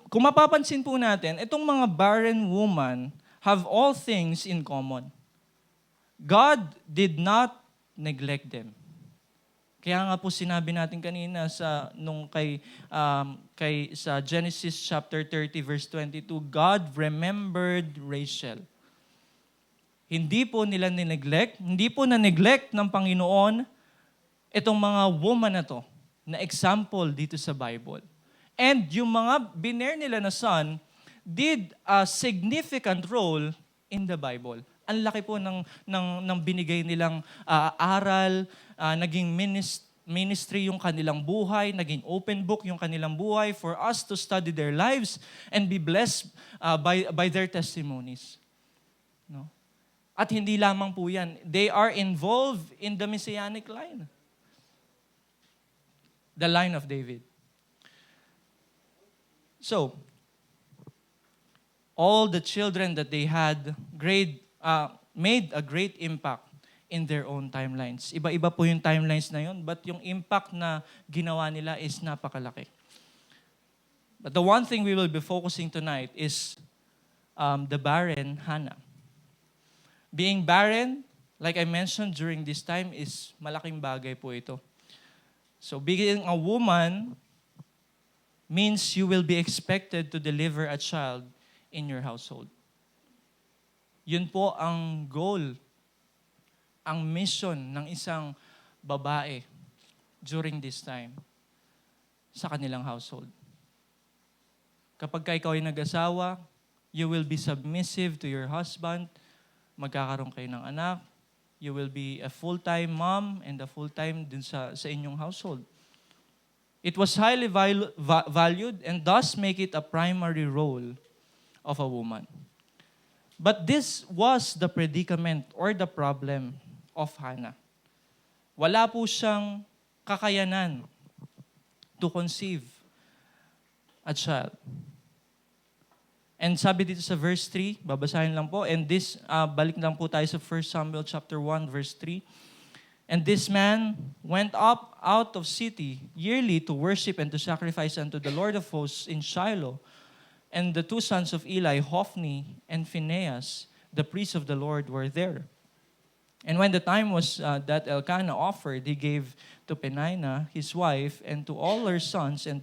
Speaker 5: kung mapapansin po natin, itong mga barren woman have all things in common. God did not neglect them. Kaya nga po sinabi natin kanina sa Genesis chapter 30 verse 22, God remembered Rachel. Hindi po nila nineglect, hindi po na-neglect ng Panginoon itong mga woman na to, na example dito sa Bible. And yung mga biner nila na son did a significant role in the Bible. Ang laki po ng binigay nilang aral, naging ministry yung kanilang buhay, naging open book yung kanilang buhay for us to study their lives and be blessed by their testimonies. No? At hindi lamang po yan, they are involved in the messianic line. The line of David. So, all the children that they had made a great impact in their own timelines. Iba-iba po yung timelines na yun, but yung impact na ginawa nila is napakalaki. But the one thing we will be focusing tonight is the barren Hannah. Being barren, like I mentioned during this time, is malaking bagay po ito. So being a woman means you will be expected to deliver a child in your household. Yun po ang goal, ang mission ng isang babae during this time sa kanilang household. Kapag ikaw ay nag-asawa, you will be submissive to your husband, magkakaroon kayo ng anak, you will be a full-time mom and a full-time din sa inyong household. It was highly valued and thus make it a primary role of a woman. But this was the predicament or the problem of Hannah. Wala po siyang kakayanan to conceive a child. And sabi dito sa verse 3, babasahin lang po, and this, balik lang po tayo sa 1 Samuel chapter 1, verse 3. And this man went up out of city yearly to worship and to sacrifice unto the Lord of hosts in Shiloh. And the two sons of Eli, Hophni and Phinehas, the priests of the Lord, were there. And when the time was that Elkanah offered, he gave to Peninnah, his wife, and to all her sons and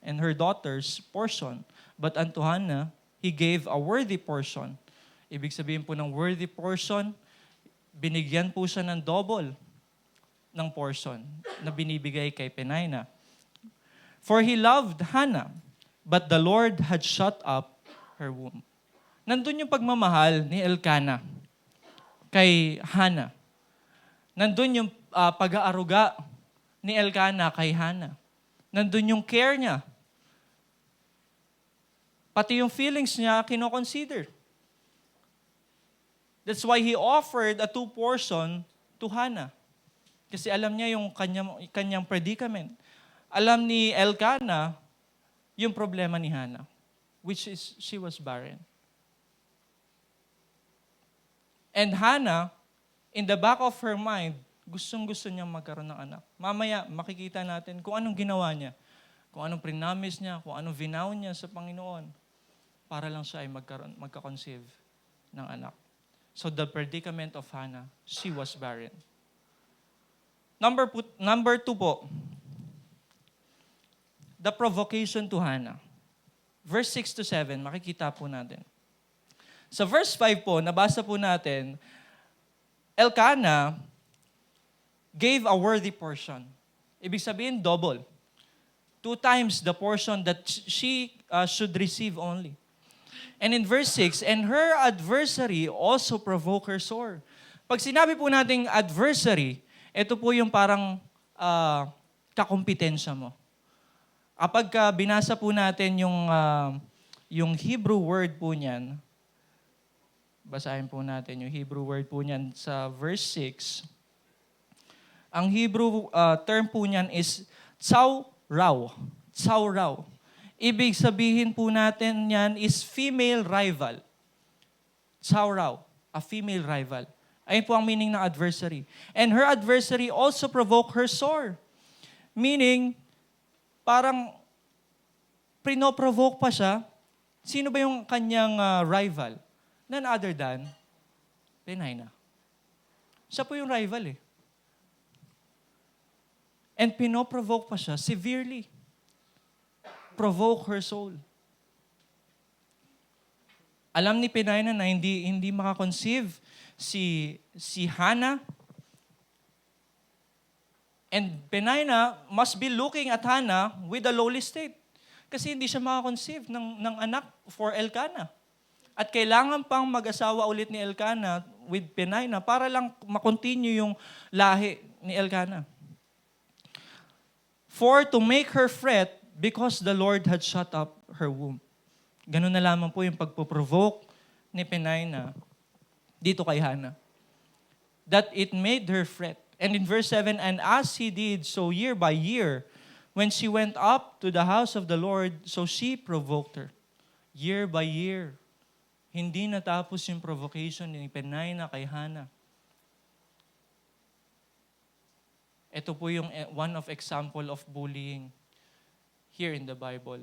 Speaker 5: her daughters portion. But unto Hannah, he gave a worthy portion. Ibig sabihin po ng worthy portion, binigyan po siya ng double ng portion na binibigay kay Peninnah. For he loved Hannah, but the Lord had shut up her womb. Nandun yung pagmamahal ni Elkanah kay Hannah. Nandun yung pag-aaruga ni Elkanah kay Hannah. Nandun yung care niya. Pati yung feelings niya, kino-consider. That's why he offered a 2 portion to Hannah. Kasi alam niya yung kanyang predicament. Alam ni Elkanah yung problema ni Hannah, which is she was barren. And Hannah, in the back of her mind, gustong-gusto niyang magkaroon ng anak. Mamaya, makikita natin kung anong ginawa niya, kung anong prinamis niya, kung anong vow niya sa Panginoon, para lang siya ay magka-conceive ng anak. So the predicament of Hannah, she was barren. Number 2 po, the provocation to Hannah. Verse 6 to 7, makikita po natin. Sa verse 5 po, nabasa po natin, Elkanah gave a worthy portion. Ibig sabihin, double. 2 times the portion that she should receive only. And in verse 6, and her adversary also provoked her sore. Pag sinabi po nating adversary, ito po yung parang kakompetensya mo. Kapag binasa po natin yung Hebrew word po niyan, basahin po natin yung Hebrew word po niyan sa verse 6. Ang Hebrew term po niyan is tsawraw. Tsawraw. Ibig sabihin po natin yan is female rival. Tsawraw, a female rival. Ayun po ang meaning ng adversary. And her adversary also provoked her sore. Meaning, parang pinoprovoke pa siya. Sino ba yung kanyang rival? None other than Penina. Siya po yung rival eh. And pinoprovoke pa siya severely. Provoke her soul. Alam ni Penina na hindi makakonceive si Hannah. And Penina must be looking at Hannah with a lowly state. Kasi hindi siya makakonceive ng anak for Elkanah. At kailangan pang mag-asawa ulit ni Elkanah with Penina para lang makontinue yung lahi ni Elkanah. For to make her fret because the Lord had shut up her womb. Ganun na lamang po yung pagpoprovoke ni Penina dito kay Hannah. That it made her fret. And in verse 7, and as he did so year by year, when she went up to the house of the Lord, so she provoked her. Year by year. Hindi natapos yung provocation ni Penina kay Hannah. Ito po yung one of example of bullying here in the Bible.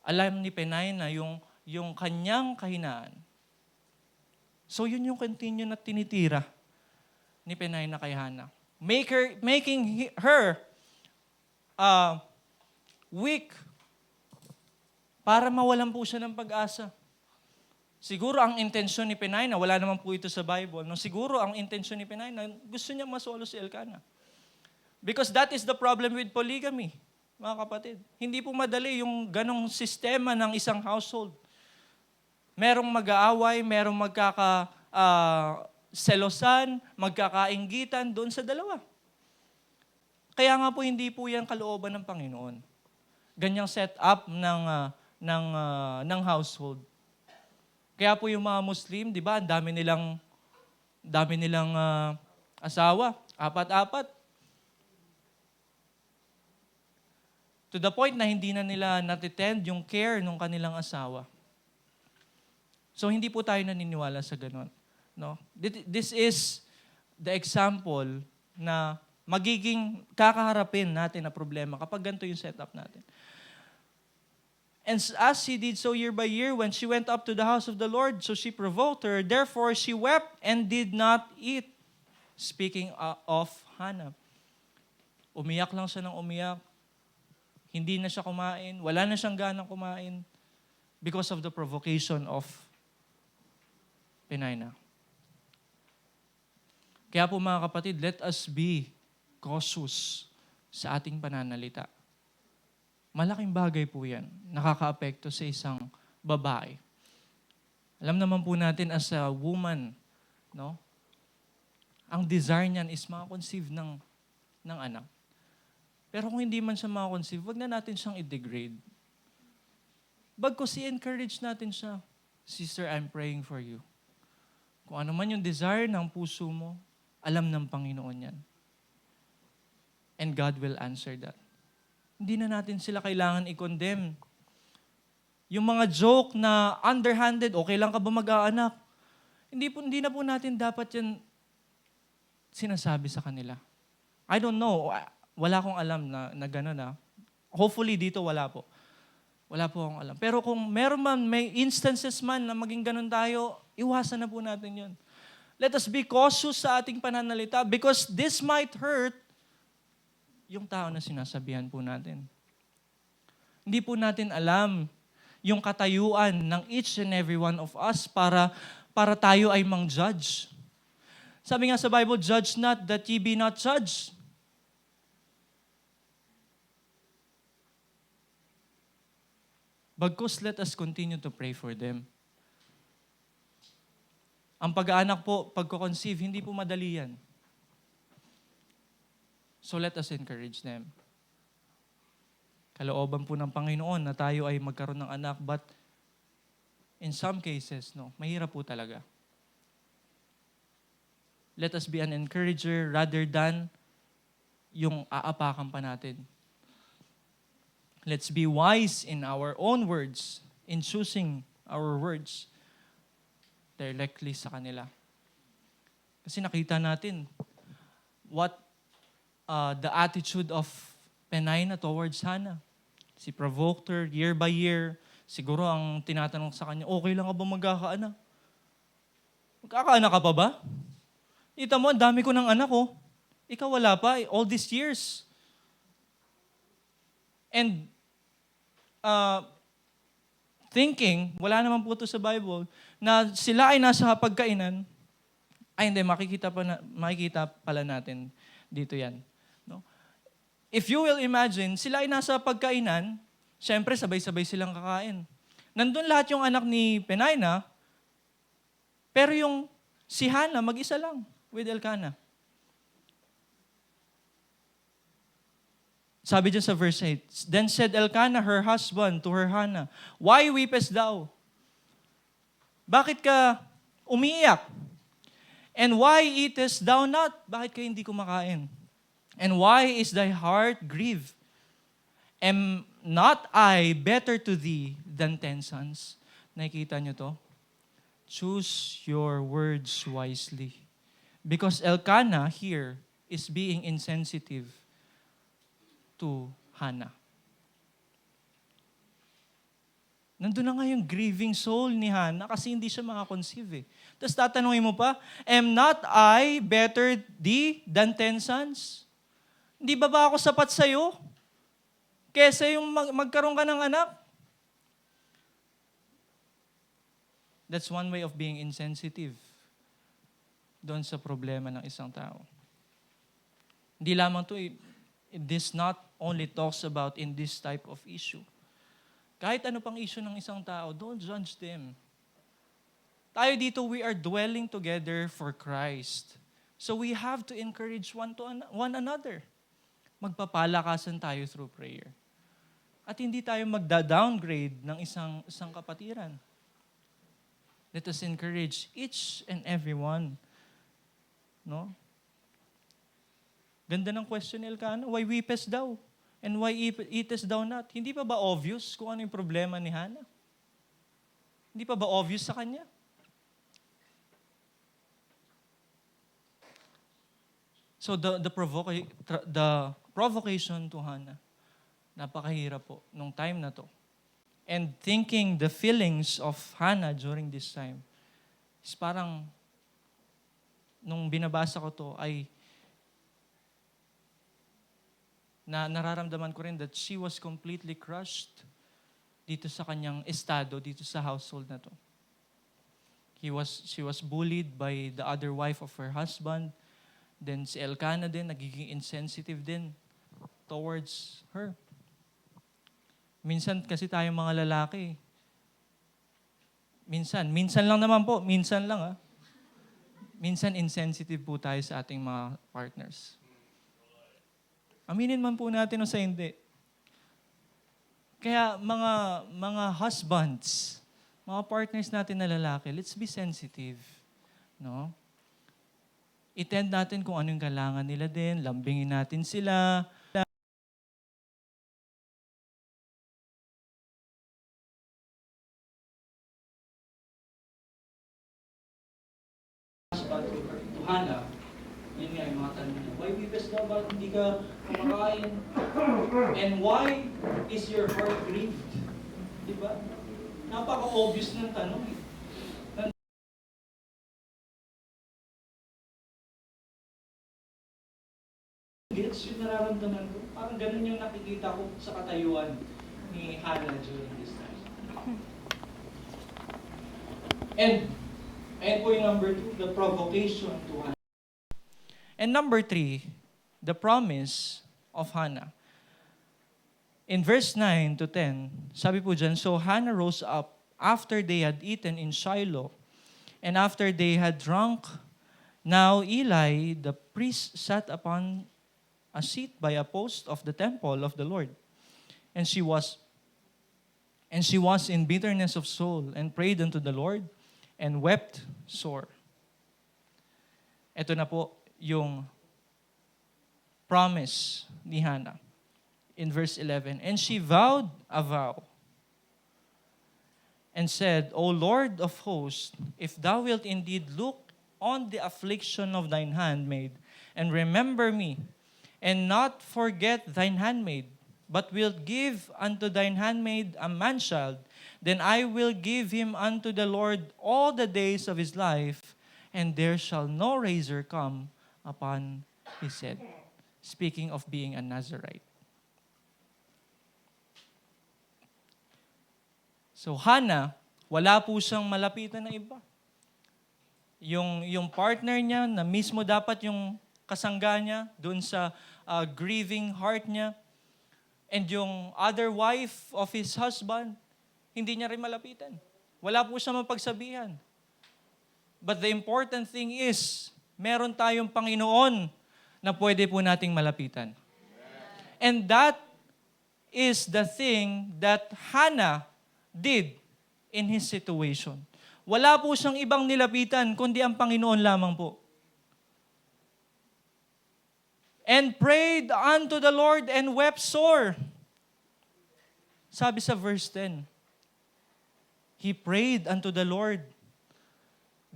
Speaker 5: Alam ni Penina yung kanyang kahinaan. So yun yung continue na tinitira ni Penina kay Hannah. Making her weak para mawalan po siya ng pag-asa. Siguro ang intensyon ni Penina, wala naman po ito sa Bible, no? Siguro ang intensyon ni Penina, gusto niya masolo si Elkanah. Because that is the problem with polygamy, mga kapatid. Hindi po madali yung ganong sistema ng isang household. Merong mag-aaway, merong selosan, magkakainggitan doon sa dalawa. Kaya nga po hindi po yan kalooban ng Panginoon. Ganyang set up ng household. Kaya po yung mga Muslim, di ba, ang dami nilang asawa, apat-apat. To the point na hindi na nila natitend yung care ng kanilang asawa. So hindi po tayo naniniwala sa ganon. No? This is the example na magiging kakaharapin natin na problema kapag ganito yung setup natin. And as she did so year by year, when she went up to the house of the Lord, so she provoked her. Therefore, she wept and did not eat. Speaking of Hannah. Umiyak lang siya ng umiyak. Hindi na siya kumain. Wala na siyang ganang kumain because of the provocation of Penina. Kaya po mga kapatid, let us be cautious sa ating pananalita. Malaking bagay po yan. Nakakaapekto sa isang babae. Alam naman po natin as a woman, no? Ang desire niyan is makakonceive ng anak. Pero kung hindi man siya makakonceive, wag na natin siyang i-degrade. Bagkus i-encourage natin siya. Sister, I'm praying for you. Kung ano man yung desire ng puso mo, alam ng Panginoon yan. And God will answer that. Hindi na natin sila kailangan i-condemn. Yung mga joke na underhanded, okay lang ka ba mag-aanak? Hindi na po natin dapat yan sinasabi sa kanila. I don't know. Wala akong alam na gano'n na. Hopefully dito wala po. Wala po akong alam. Pero kung meron man, may instances man na maging gano'n tayo, iwasan na po natin yun. Let us be cautious sa ating pananalita because this might hurt yung tao na sinasabihan po natin. Hindi po natin alam yung katayuan ng each and every one of us para tayo ay mang-judge. Sabi nga sa Bible, judge not that ye be not judged. Bagkus, let us continue to pray for them. Ang pag-aanak po, pagko-conceive, hindi po madali yan. So let us encourage them. Kalooban po ng Panginoon na tayo ay magkaroon ng anak, but in some cases, no, mahirap po talaga. Let us be an encourager rather than yung aapakan pa natin. Let's be wise in our own words, in choosing our words directly sa kanila. Kasi nakita natin what the attitude of Penina towards Hannah. Si provoked her year by year. Siguro ang tinatanong sa kanya, okay lang ka ba magkakaanak? Magkakaanak ka pa ba? Ita mo, ang dami ko ng anak, oh. Ikaw wala pa, all these years. And thinking, wala naman po ito sa Bible, na sila ay nasa hapagkainan, ay hindi, makikita pala natin dito yan. No? If you will imagine, sila ay nasa pagkainan, syempre sabay-sabay silang kakain. Nandun lahat yung anak ni Penina, pero yung si Hannah, mag-isa lang with Elkanah. Sabi dyan sa verse 8, Then said Elkanah, her husband, to her Hannah, Why weepest thou? Bakit ka umiiyak? And why eatest thou not? Bakit ka hindi kumakain? And why is thy heart grieved? Am not I better to thee than 10 sons? Nakikita nyo to? Choose your words wisely. Because Elkanah here is being insensitive to Hannah. Nandun na nga yung grieving soul ni Hannah kasi hindi siya makakonceive eh. Tapos tatanungin mo pa, Am not I better thee than 10 sons? Hindi ba ako sapat sa'yo? Kesa yung magkaroon ka ng anak? That's one way of being insensitive doon sa problema ng isang tao. Hindi lamang to, this not only talks about in this type of issue. Kahit ano pang issue ng isang tao, don't judge them. Tayo dito, we are dwelling together for Christ. So we have to encourage one another. Magpapalakasan tayo through prayer. At hindi tayo magda-downgrade ng isang kapatiran. Let us encourage each and every one. No? Ganda ng question ni Elkanah, why weepest thou? And why eatest thou not? Hindi pa ba obvious kung ano yung problema ni Hannah? Hindi pa ba obvious sa kanya? So the provocation to Hannah, napakahirap po nung time na to. And thinking the feelings of Hannah during this time is parang nung binabasa ko to ay nararamdaman ko rin that she was completely crushed dito sa kanyang estado, dito sa household na to. She was bullied by the other wife of her husband. Then si Elkanah din, nagiging insensitive din towards her. Minsan kasi tayong mga lalaki, minsan lang naman po, minsan lang minsan insensitive po tayo sa ating mga partners. Aminin man po natin o sa hindi. Kaya mga husbands, mga partners natin na lalaki, let's be sensitive. No? I-tend natin kung ano yung kailangan nila din, lambingin natin sila. To Hannah, yun nga yung mga tanong niya. Why weepest thou? Bakit hindi ka kumakain? And why is your heart grieved? Diba? Napaka-obvious ng tanong eh. Gets yung nararamdaman ko. Parang ganun yung nakikita ko sa katayuan ni Hannah during this time. And po yung number 2, the provocation to Hannah. And number 3, the promise of Hannah. In verse 9 to 10, sabi po dyan, So Hannah rose up after they had eaten in Shiloh, and after they had drunk. Now Eli, the priest, sat upon a seat by a post of the temple of the Lord. And she was in bitterness of soul, and prayed unto the Lord, and wept sore. Ito na po yung promise ni Hannah. In verse 11, And she vowed a vow, and said, O Lord of hosts, if thou wilt indeed look on the affliction of thine handmaid, and remember me, and not forget thine handmaid, but wilt give unto thine handmaid a man-child, then I will give him unto the Lord all the days of his life, and there shall no razor come upon his head. Speaking of being a Nazirite. So Hannah, wala po siyang malapitan na iba. Yung partner niya na mismo dapat yung kasangga niya doon sa grieving heart niya, and yung other wife of his husband, hindi niya rin malapitan. Wala po siya mapagsabihan. But the important thing is, meron tayong Panginoon na pwede po nating malapitan. And that is the thing that Hannah did in his situation. Wala po siyang ibang nilapitan, kundi ang Panginoon lamang po. And prayed unto the Lord and wept sore. Sabi sa verse 10, he prayed unto the Lord,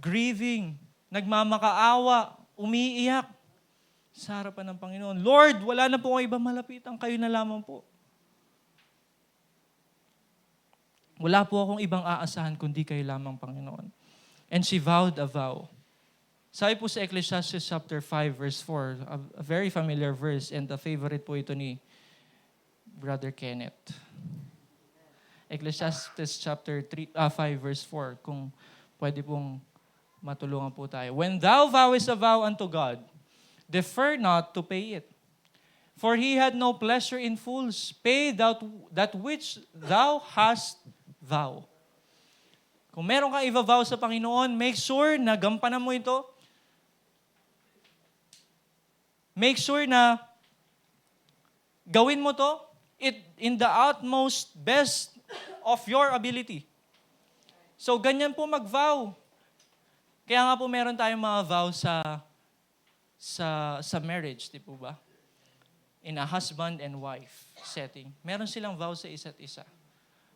Speaker 5: grieving, nagmamakaawa, umiiyak sa harapan ng Panginoon. Lord, wala na po ang ibang malapitan, kayo na lamang po. Wala po akong ibang aasahan kundi kayo lamang, Panginoon. And she vowed a vow. Sabi po sa Ecclesiastes chapter 5 verse 4, a very familiar verse and a favorite po ito ni Brother Kenneth. Ecclesiastes chapter 5 verse 4, kung pwede pong matulungan po tayo. When thou vowest a vow unto God, defer not to pay it. For he had no pleasure in fools. Pay that which thou hast vow. Kung meron kang i-vow sa Panginoon, make sure na gampanan mo ito. Make sure na gawin mo to in the utmost best of your ability. So, ganyan po mag-vow. Kaya nga po meron tayong mga vow sa marriage, di po ba? In a husband and wife setting. Meron silang vow sa isa't isa.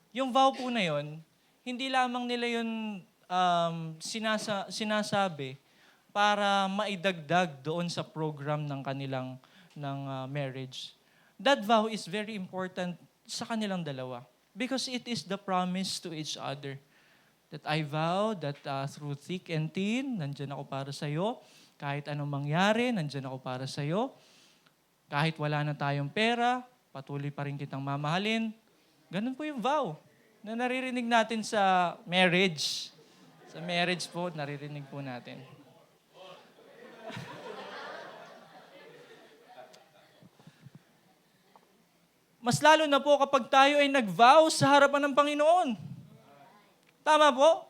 Speaker 5: Yung vow po na yun, hindi lamang nila yun sinasabi para maidagdag doon sa program ng kanilang marriage. That vow is very important sa kanilang dalawa because it is the promise to each other. That I vow that through thick and thin, nandyan ako para sa'yo. Kahit anong mangyari, nandyan ako para sa'yo. Kahit wala na tayong pera, patuloy pa rin kitang mamahalin. Ganun po yung vow na naririnig natin sa marriage. Sa marriage po, naririnig po natin. Mas lalo na po kapag tayo ay nag-vow sa harapan ng Panginoon. Tama po?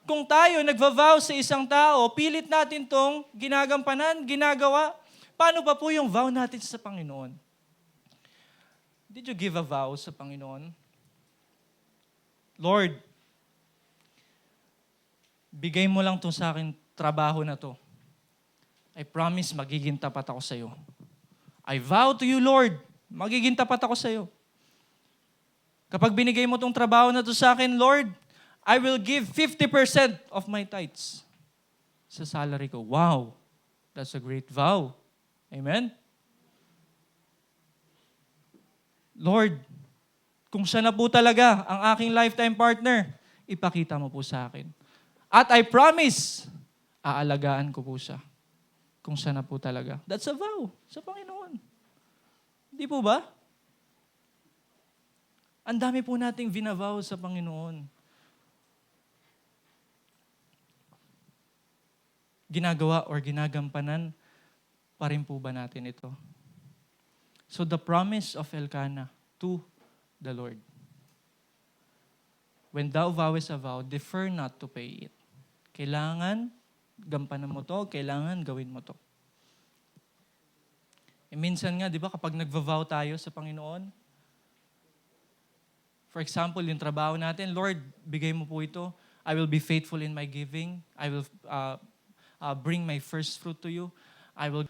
Speaker 5: Kung tayo nag-vow sa isang tao, pilit natin tong ginagampanan, ginagawa, paano pa po yung vow natin sa Panginoon? Did you give a vow sa Panginoon? Lord, bigay mo lang to sa akin trabaho na to. I promise magiging tapat ako sa iyo. I vow to you, Lord, magiging tapat ako sa iyo. Kapag binigay mo tong trabaho na to sa akin, Lord, I will give 50% of my tithes sa salary ko. Wow, that's a great vow. Amen? Lord, kung siya na po talaga ang aking lifetime partner, ipakita mo po sa akin. At I promise, aalagaan ko po siya. Kung siya na po talaga. That's a vow sa Panginoon. Di po ba? Ang dami po nating vinavow sa Panginoon. Ginagawa or ginagampanan pa rin po ba natin ito? So the promise of Elkanah to the Lord. When thou vowest a vow, defer not to pay it. Kailangan gampanan mo to, kailangan gawin mo to. E minsan nga, di ba, kapag nagva-vow tayo sa Panginoon, for example, yung trabaho natin, Lord, bigay mo po ito. I will be faithful in my giving. I will bring my first fruit to you. I will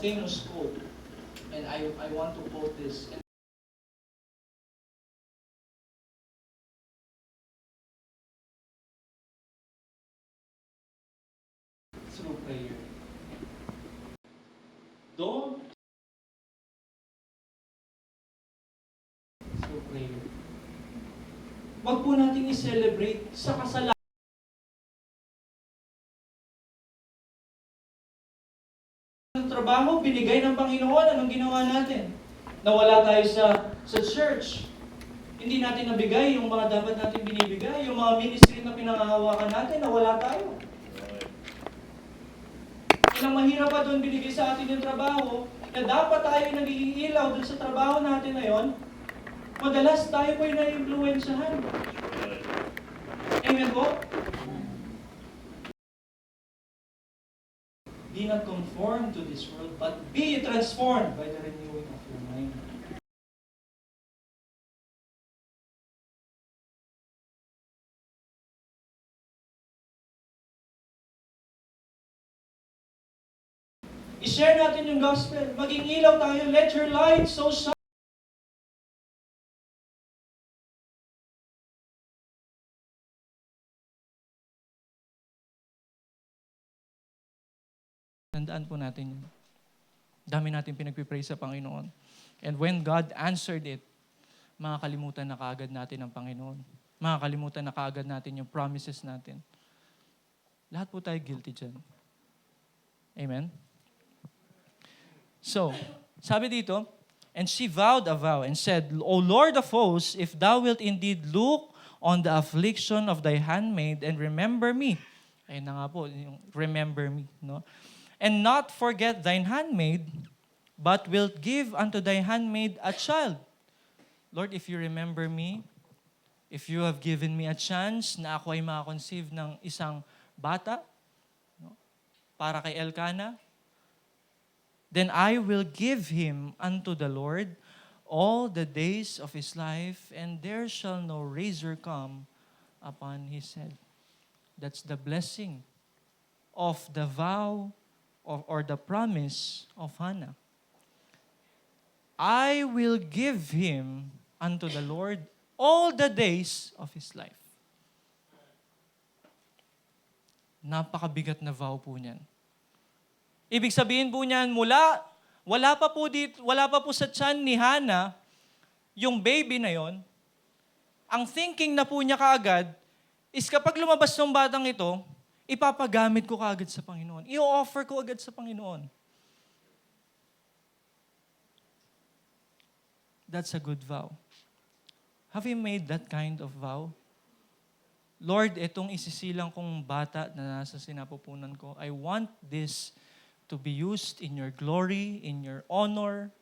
Speaker 5: famous quote, and I want to quote this. Through prayer. Don't through prayer. Wag po natin i-celebrate sa kasalanan ng trabaho, binigay ng Panginoon. Anong ginawa natin? Nawala tayo sa church. Hindi natin nabigay yung mga dapat natin binibigay. Yung mga ministry na pinangahawakan natin, nawala tayo. Ilang mahirap pa doon binigay sa atin yung trabaho, na dapat tayo nagiging ilaw doon sa trabaho natin na yon, madalas tayo po yung na-influensyahan. Amen po? Be not conformed to this world, but be transformed by the renewing of your mind. I-share natin yung gospel. Maging ilaw tayo. Let your light so shine. Tandaan po natin yun. Dami natin pinagpipray sa Panginoon. And when God answered it, makakalimutan na kaagad natin ang Panginoon. Makakalimutan na kaagad natin yung promises natin. Lahat po tayo guilty dyan. Amen? So, sabi dito, and she vowed a vow and said, O Lord of hosts, if thou wilt indeed look on the affliction of thy handmaid and remember me. Ayun na nga po, yung remember me. No? And not forget thine handmaid, but wilt give unto thy handmaid a child. Lord, if you remember me, if you have given me a chance na ako ay makakonceive ng isang bata, no, para kay Elkanah, then I will give him unto the Lord all the days of his life, and there shall no razor come upon his head. That's the blessing of the vow or the promise of Hannah. I will give him unto the Lord all the days of his life. Napakabigat na vow po niyan. Ibig sabihin po niyan, wala pa po sa tiyan ni Hannah, yung baby na yon, ang thinking na po niya kaagad is kapag lumabas ng batang ito, ipapagamit ko kaagad sa Panginoon. I-offer ko agad sa Panginoon. That's a good vow. Have you made that kind of vow? Lord, itong isisilang kong bata na nasa sinapupunan ko, I want this to be used in your glory, in your honor,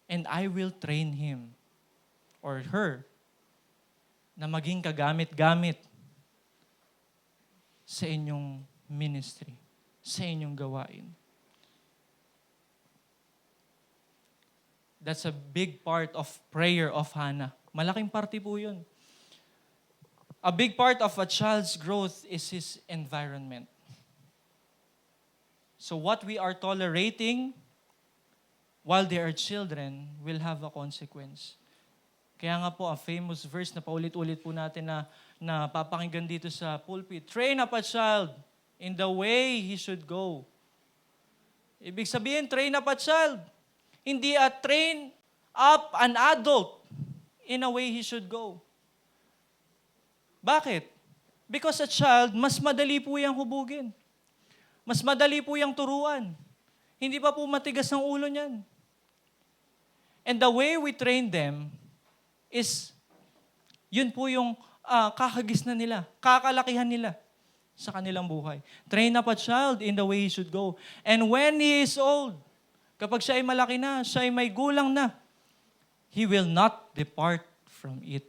Speaker 5: and I will train him or her na maging kagamit-gamit sa inyong ministry, sa inyong gawain. That's a big part of prayer of Hannah. Malaking parte po yun. A big part of a child's growth is his environment. So what we are tolerating while they are children will have a consequence. Kaya nga po, a famous verse na paulit-ulit po natin na papakinggan dito sa pulpit, train up a child in the way he should go. Ibig sabihin, train up a child. Hindi train up an adult in a way he should go. Bakit? Because a child, mas madali po yung hubugin. Mas madali po yung turuan. Hindi pa po matigas ang ulo niyan. And the way we train them is, yun po yung kakagis na nila, kakalakihan nila sa kanilang buhay. Train up a child in the way he should go. And when he is old, kapag siya ay malaki na, siya ay may gulang na, he will not depart from it.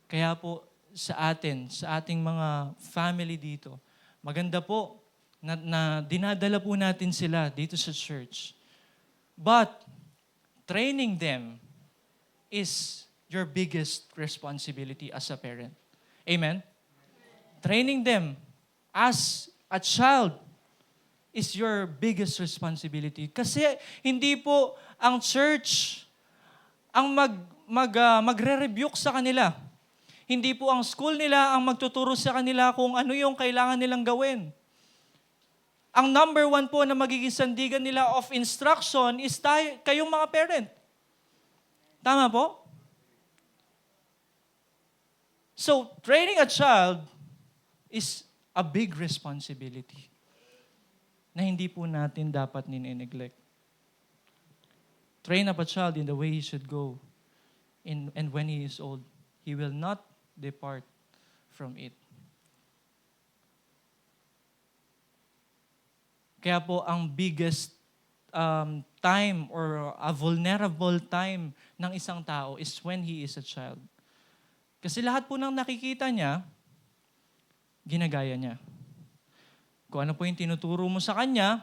Speaker 5: Kaya po sa ating mga family dito, maganda po na dinadala po natin sila dito sa church. But training them is your biggest responsibility as a parent. Amen? Training them as a child is your biggest responsibility. Kasi hindi po ang church ang magre-rebuke sa kanila. Hindi po ang school nila ang magtuturo sa kanila kung ano yung kailangan nilang gawin. Ang number one po na magiging sandigan nila of instruction is kayong mga parent. Tama po? So, training a child is a big responsibility na hindi po natin dapat nine-neglect. Train up a child in the way he should go. And when he is old, he will not depart from it. Kaya po ang biggest time or a vulnerable time ng isang tao is when he is a child. Kasi lahat po ng nakikita niya, ginagaya niya. Kung ano po yung tinuturo mo sa kanya,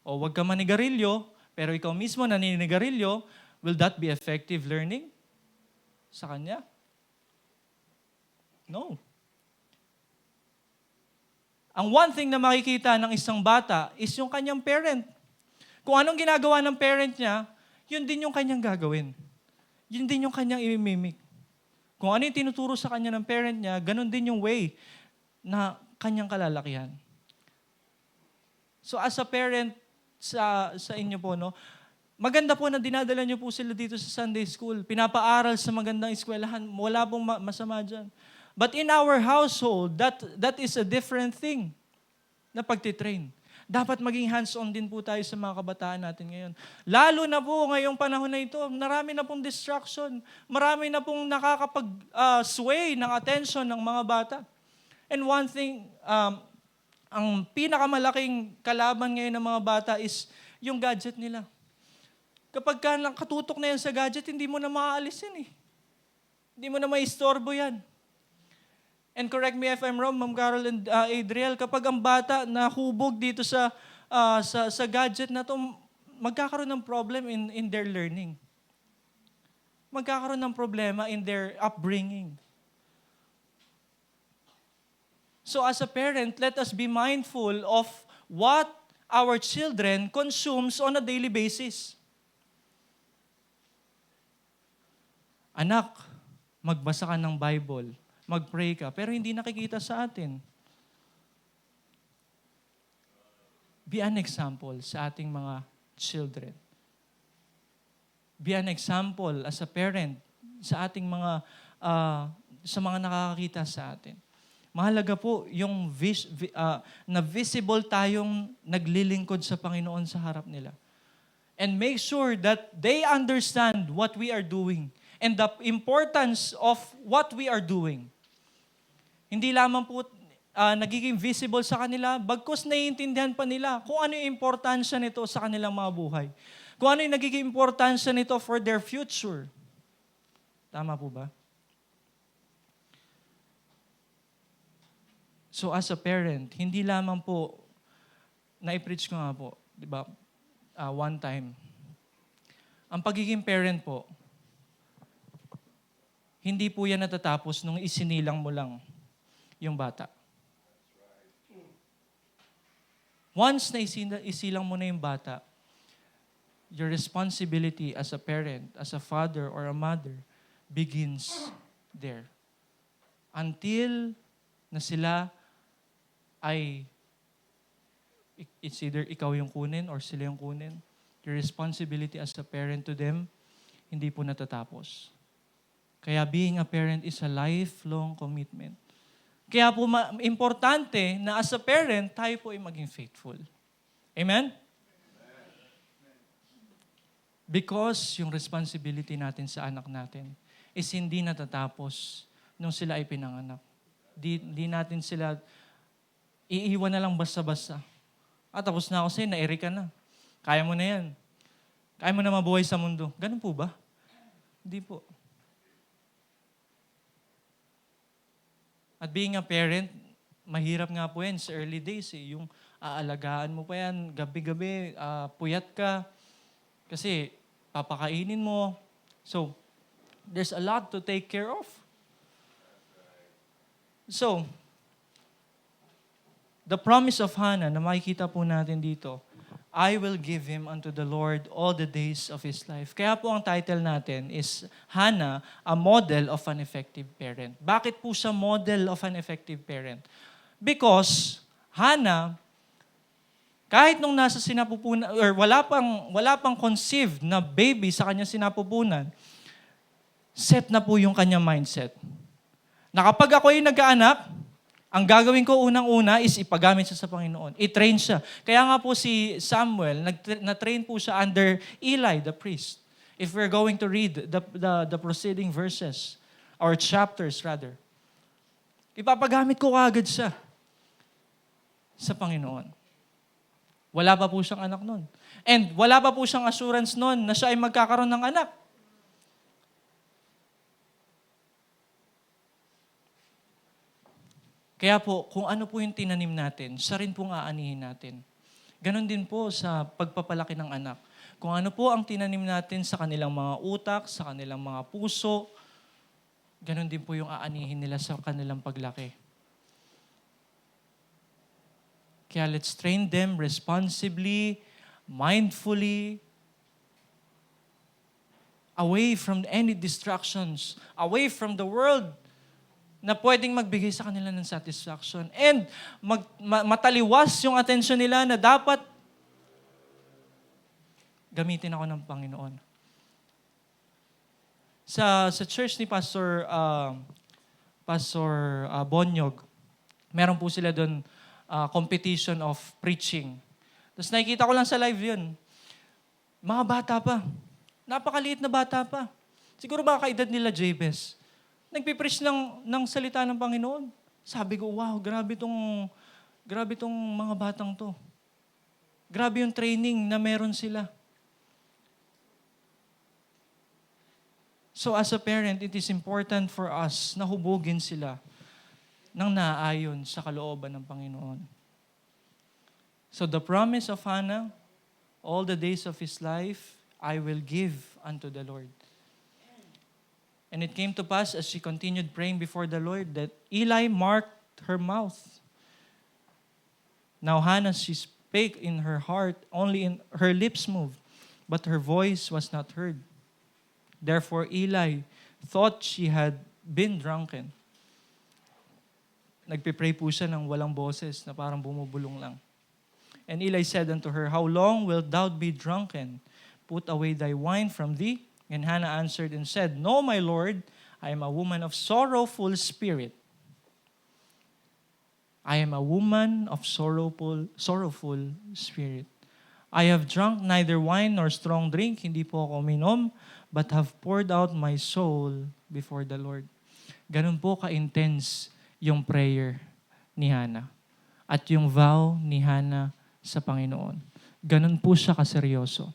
Speaker 5: o wag ka manigarilyo, pero ikaw mismo naninigarilyo, will that be effective learning sa kanya? No. Ang one thing na makikita ng isang bata is yung kanyang parent. Kung anong ginagawa ng parent niya, yun din yung kanyang gagawin. Yun din yung kanyang imimimik. Kung ano yung tinuturo sa kanya ng parent niya, ganun din yung way na kanyang kalalakihan. So as a parent sa inyo po, no, maganda po na dinadala niyo po sila dito sa Sunday School. Pinapaaral sa magandang eskwelahan. Wala pong masama dyan. But in our household, that is a different thing na pagtitrain. Dapat maging hands-on din po tayo sa mga kabataan natin ngayon. Lalo na po ngayong panahon na ito, marami na pong distraction. Marami na pong nakakapag-sway ng attention ng mga bata. And one thing, ang pinakamalaking kalaban ngayon ng mga bata is yung gadget nila. Kapag katutok na yan sa gadget, hindi mo na maaalis yan eh. Hindi mo na maistorbo yan. And correct me if I'm wrong, Ma'am Carol and Adriel, kapag ang bata nahubog dito sa gadget na to, magkakaroon ng problem in their learning. Magkakaroon ng problema in their upbringing. So as a parent, let us be mindful of what our children consumes on a daily basis. Anak, magbasa ka ng Bible. Mag-pray ka, pero hindi nakikita sa atin. Be an example sa ating mga children. Be an example as a parent sa ating sa mga nakakakita sa atin. Mahalaga po yung na visible tayong naglilingkod sa Panginoon sa harap nila. And make sure that they understand what we are doing and the importance of what we are doing. Hindi lamang po nagiging visible sa kanila, bagkus naiintindihan pa nila kung ano yung importansya nito sa kanilang mga buhay. Kung ano yung nagiging importansya nito for their future. Tama po ba? So as a parent, hindi lamang po, na-preach ko nga po, di ba, one time, ang pagiging parent po, hindi po yan natatapos nung isinilang mo lang yung bata. Once na isilang mo na yung bata, your responsibility as a parent, as a father or a mother, begins there. Until na sila ay, it's either ikaw yung kunin or sila yung kunin, your responsibility as a parent to them, hindi po natatapos. Kaya being a parent is a lifelong commitment. Kaya po importante na as a parent, tayo po ay maging faithful. Amen? Because yung responsibility natin sa anak natin is hindi natatapos nung sila ay pinanganak. Di natin sila iiwan na lang basta-basta. Tapos na ako sa'yo, na-eri ka na. Kaya mo na yan. Kaya mo na mabuhay sa mundo. Ganun po ba? Hindi po. At being a parent, mahirap nga po yan sa early days. Yung aalagaan mo pa yan, gabi-gabi, puyat ka. Kasi papakainin mo. So, there's a lot to take care of. So, The promise of Hannah na makikita po natin dito, I will give him unto the Lord all the days of his life. Kaya po ang title natin is Hannah, a model of an effective parent. Bakit po siya model of an effective parent? Because Hannah, kahit nung nasa sinapupunan, or wala pang conceived na baby sa kanyang sinapupunan, set na po yung kanyang mindset. Na kapag ako ay nag-aanak, ang gagawin ko unang-una is ipagamit siya sa Panginoon. I-train siya. Kaya nga po si Samuel, na-train po siya under Eli, the priest. If we're going to read the preceding verses, or chapters rather, ipapagamit ko agad siya sa Panginoon. Wala pa po siyang anak nun. And wala pa po siyang assurance nun na siya ay magkakaroon ng anak. Kaya po, kung ano po yung tinanim natin, siya rin pong aanihin natin. Ganon din po sa pagpapalaki ng anak. Kung ano po ang tinanim natin sa kanilang mga utak, sa kanilang mga puso, ganon din po yung aanihin nila sa kanilang paglaki. Kaya let's train them responsibly, mindfully, away from any distractions, away from the world, na pwedeng magbigay sa kanila ng satisfaction. And mataliwas yung atensyon nila na dapat gamitin ako ng Panginoon. Sa church ni Pastor Bonyog, meron po sila doon competition of preaching. Tapos nakikita ko lang sa live yun. Mga bata pa. Napakaliit na bata pa. Siguro baka edad nila Jabez. Nagpipreach ng salita ng Panginoon. Sabi ko, wow, grabe tong mga batang to. Grabe yung training na meron sila. So as a parent, it is important for us na hubugin sila ng naayon sa kalooban ng Panginoon. So the promise of Hannah, all the days of his life, I will give unto the Lord. And it came to pass as she continued praying before the Lord that Eli marked her mouth. Now Hannah, she spake in her heart, only in her lips moved, but her voice was not heard. Therefore Eli thought she had been drunken. Nagpipray po siya ng walang boses na parang bumubulong lang. And Eli said unto her, How long wilt thou be drunken? Put away thy wine from thee. And Hannah answered and said, No, my Lord, I am a woman of sorrowful spirit. I am a woman of sorrowful spirit. I have drunk neither wine nor strong drink, hindi po ako uminom, but have poured out my soul before the Lord. Ganun po ka-intense yung prayer ni Hannah. At yung vow ni Hannah sa Panginoon. Ganun po siya kaseryoso.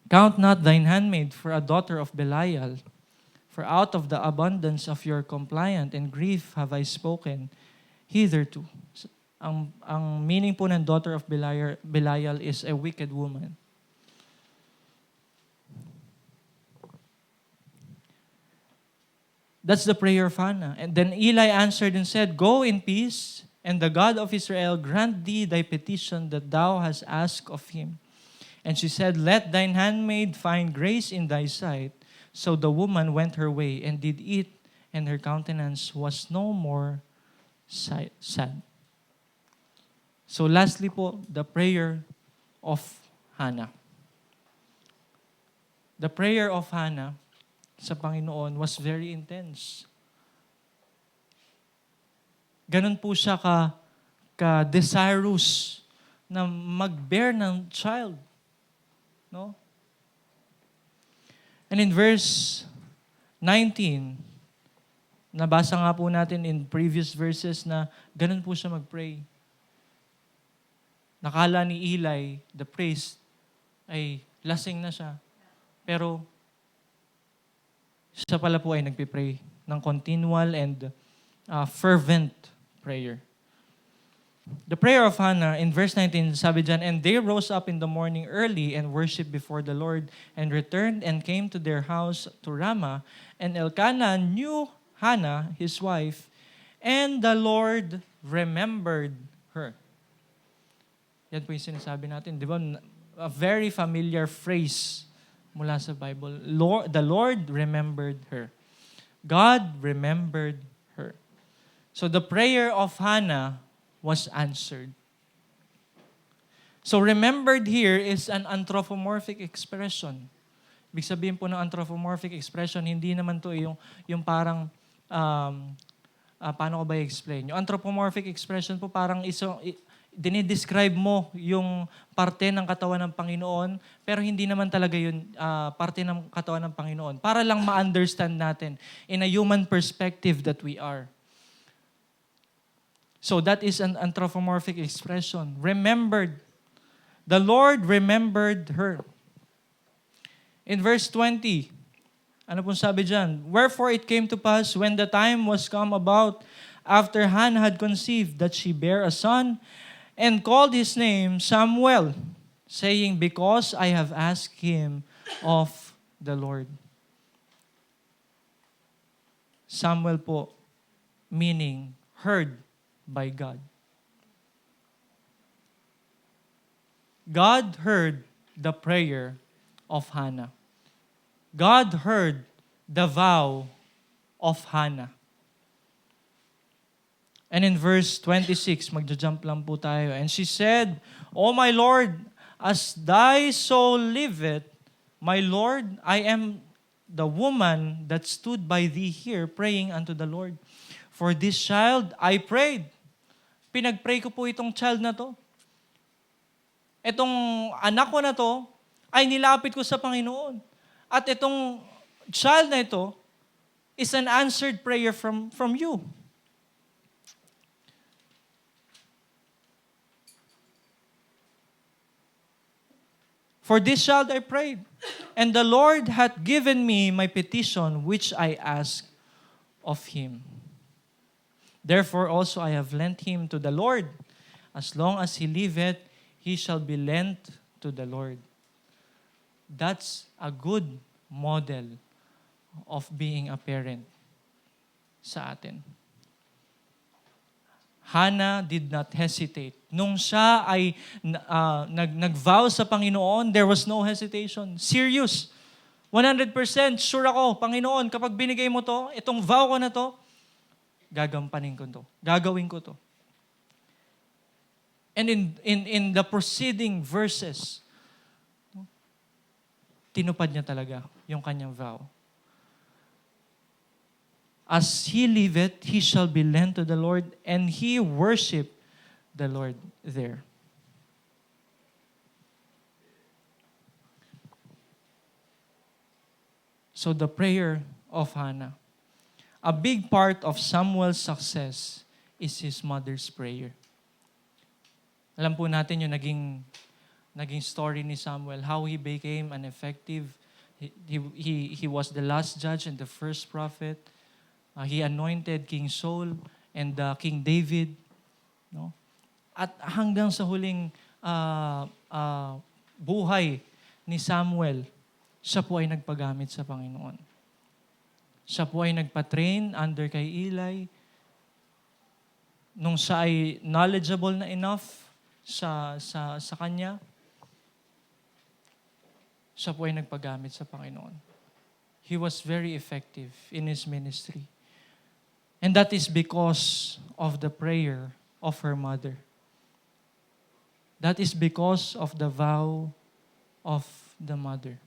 Speaker 5: Count not thine handmaid for a daughter of Belial, for out of the abundance of your complaint and grief have I spoken hitherto. Ang meaning po ng daughter of Belial is a wicked woman. That's the prayer of Hannah. And then Eli answered and said, Go in peace, and the God of Israel grant thee thy petition that thou hast asked of him. And she said, Let thine handmaid find grace in thy sight. So the woman went her way and did eat, and her countenance was no more sad. So lastly po, the prayer of Hannah. The prayer of Hannah sa Panginoon was very intense. Ganun po siya ka-desirous na mag-bear ng child. No? And in verse 19, nabasa nga po natin in previous verses na ganun po siya mag-pray. Nakala ni Eli, the priest, ay lasing na siya. Pero siya pala po ay nagpipray ng continual and fervent prayer. The prayer of Hannah, in verse 19, sabi dyan, And they rose up in the morning early and worshipped before the Lord, and returned and came to their house to Ramah. And Elkanah knew Hannah, his wife, And the Lord remembered her. Yan po yung sinasabi natin. Di ba? A very familiar phrase mula sa Bible. The Lord remembered her. God remembered her. So the prayer of Hannah was answered. So remembered here is an anthropomorphic expression. Ibig sabihin po ng anthropomorphic expression, hindi naman to yung parang, paano ko ba i-explain? Yung anthropomorphic expression po parang dinidescribe mo yung parte ng katawan ng Panginoon, pero hindi naman talaga yun parte ng katawan ng Panginoon. Para lang ma-understand natin in a human perspective that we are. So that is an anthropomorphic expression. Remembered. The Lord remembered her. In verse 20, ano pong sabi dyan? Wherefore it came to pass when the time was come about after Hannah had conceived that she bare a son and called his name Samuel, saying, because I have asked him of the Lord. Samuel po, meaning heard by God. God heard the prayer of Hannah. God heard the vow of Hannah. And in verse 26, magja-jump lang po tayo. And she said, O my Lord, as thy soul liveth, my Lord, I am the woman that stood by thee here praying unto the Lord. For this child I prayed. Pinag-pray ko po itong child na to. Itong anak ko na to ay nilapit ko sa Panginoon. At itong child na ito is an answered prayer from you. For this child I prayed, and the Lord hath given me my petition which I asked of him. Therefore also I have lent him to the Lord. As long as he liveth, he shall be lent to the Lord. That's a good model of being a parent sa atin. Hannah did not hesitate. Nung siya ay nag-vow sa Panginoon, there was no hesitation. Serious. 100% sure ako, Panginoon, kapag binigay mo to, itong vow ko na to, gagampanin ko to. Gagawin ko to. And in the preceding verses, tinupad niya talaga yung kanyang vow. As he liveth, he shall be lent to the Lord, and he worshiped the Lord there. So the prayer of Hannah. A big part of Samuel's success is his mother's prayer. Alam po natin yung naging story ni Samuel, how he became an effective, he was the last judge and the first prophet. He anointed King Saul and King David. No? At hanggang sa huling buhay ni Samuel, siya po ay nagpagamit sa Panginoon. Siya po ay nagpa-train under kay Eli. Nung siya ay knowledgeable na enough sa kanya, siya po ay nagpagamit sa Panginoon. He was very effective in his ministry. And that is because of the prayer of her mother. That is because of the vow of the mother.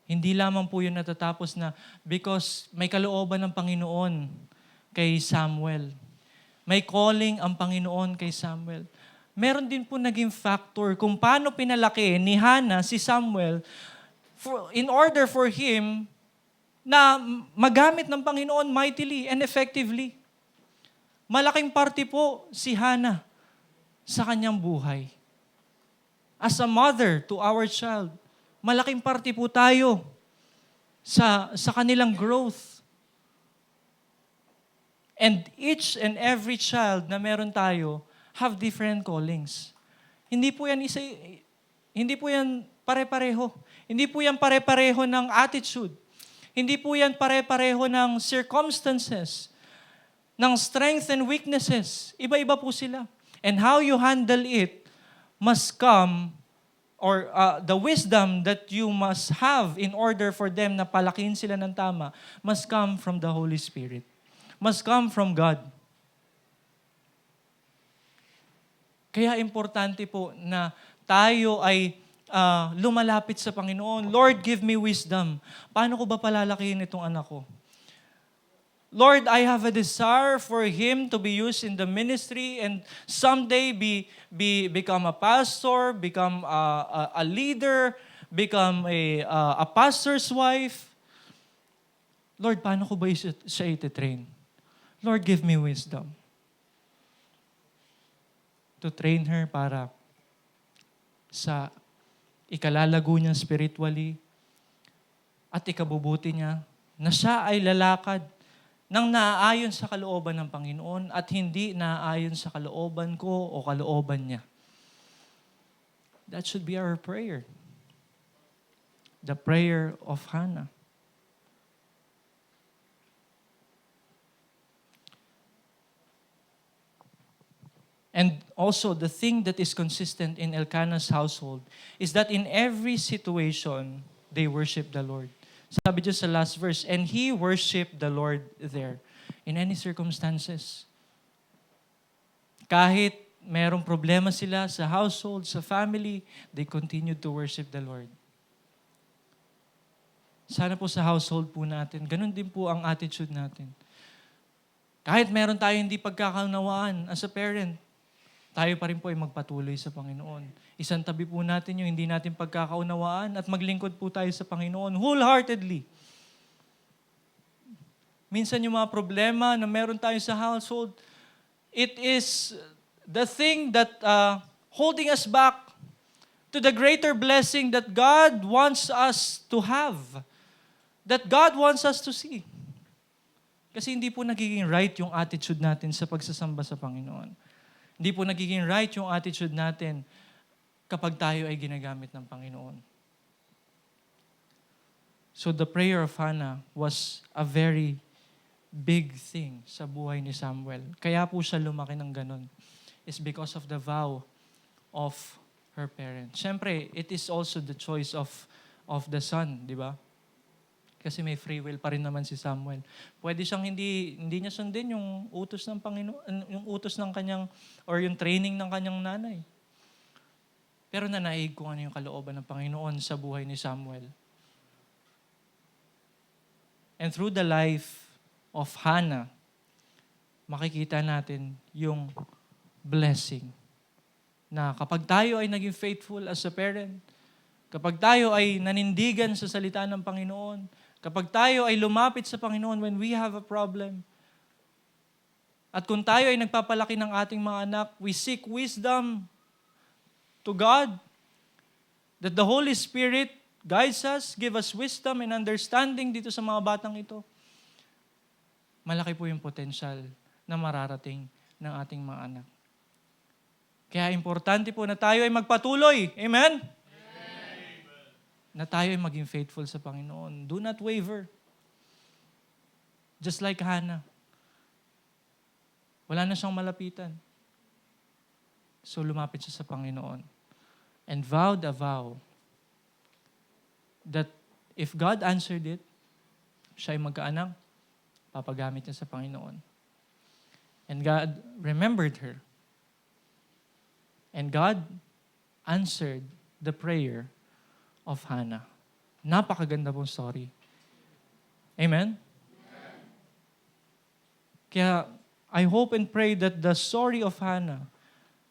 Speaker 5: Hindi lamang po yun natatapos na because may kalooban ng Panginoon kay Samuel. May calling ang Panginoon kay Samuel. Meron din po naging factor kung paano pinalaki ni Hannah si Samuel in order for him na magamit ng Panginoon mightily and effectively. Malaking parte po si Hannah sa kanyang buhay. As a mother to our child, malaking parte po tayo sa kanilang growth. And each and every child na meron tayo have different callings. Hindi po yan pare-pareho. Hindi po yan pare-pareho ng attitude. Hindi po yan pare-pareho ng circumstances, ng strength and weaknesses. Iba-iba po sila. And how you handle it must come, or the wisdom that you must have in order for them na palakihin sila ng tama, must come from the Holy Spirit. Must come from God. Kaya importante po na tayo ay lumalapit sa Panginoon. Lord, give me wisdom. Paano ko ba palalakihin itong anak ko? Lord, I have a desire for him to be used in the ministry and someday become a pastor, become a leader, become a pastor's wife. Lord, paano ko ba siya ititrain? Lord, give me wisdom to train her para sa ikalalago niya spiritually at ikabubuti niya na siya ay lalakad nang naaayon sa kalooban ng Panginoon at hindi naaayon sa kalooban ko o kalooban niya. That should be our prayer. The prayer of Hannah. And also, the thing that is consistent in Elkanah's household is that in every situation, they worship the Lord. Sabi dyan sa last verse, and he worshiped the Lord there in any circumstances. Kahit merong problema sila sa household, sa family, they continued to worship the Lord. Sana po sa household po natin, ganun din po ang attitude natin. Kahit meron tayo hindi pagkakaunawaan as a parent, tayo pa rin po ay magpatuloy sa Panginoon. Isang tabi po natin yung hindi natin pagkakaunawaan at maglingkod po tayo sa Panginoon wholeheartedly. Minsan yung mga problema na meron tayo sa household, it is the thing that holding us back to the greater blessing that God wants us to have, that God wants us to see. Kasi hindi po nagiging right yung attitude natin sa pagsasamba sa Panginoon. Hindi po nagiging right yung attitude natin kapag tayo ay ginagamit ng Panginoon. So the prayer of Hannah was a very big thing sa buhay ni Samuel. Kaya po siya lumaki ng ganun. It's because of the vow of her parents. Siyempre, it is also the choice of the son, di ba? Kasi may free will pa rin naman si Samuel. Pwede siyang hindi niya sundin yung utos ng Panginoon, yung utos ng kanyang, or yung training ng kanyang nanay. Pero nanaig kung ano yung kalooban ng Panginoon sa buhay ni Samuel. And through the life of Hannah, makikita natin yung blessing. Na kapag tayo ay naging faithful as a parent, kapag tayo ay nanindigan sa salita ng Panginoon, kapag tayo ay lumapit sa Panginoon when we have a problem, at kung tayo ay nagpapalaki ng ating mga anak, we seek wisdom to God, that the Holy Spirit guides us, give us wisdom and understanding dito sa mga batang ito, malaki po yung potential na mararating ng ating mga anak. Kaya importante po na tayo ay magpatuloy. Amen? Na tayo ay maging faithful sa Panginoon. Do not waver. Just like Hannah. Wala na siyang malapitan. So lumapit siya sa Panginoon. And vowed a vow that if God answered it, siya ay magkaanak, papagamit niya sa Panginoon. And God remembered her. And God answered the prayer of Hannah. Napakaganda pong story. Amen? Kaya, I hope and pray that the story of Hannah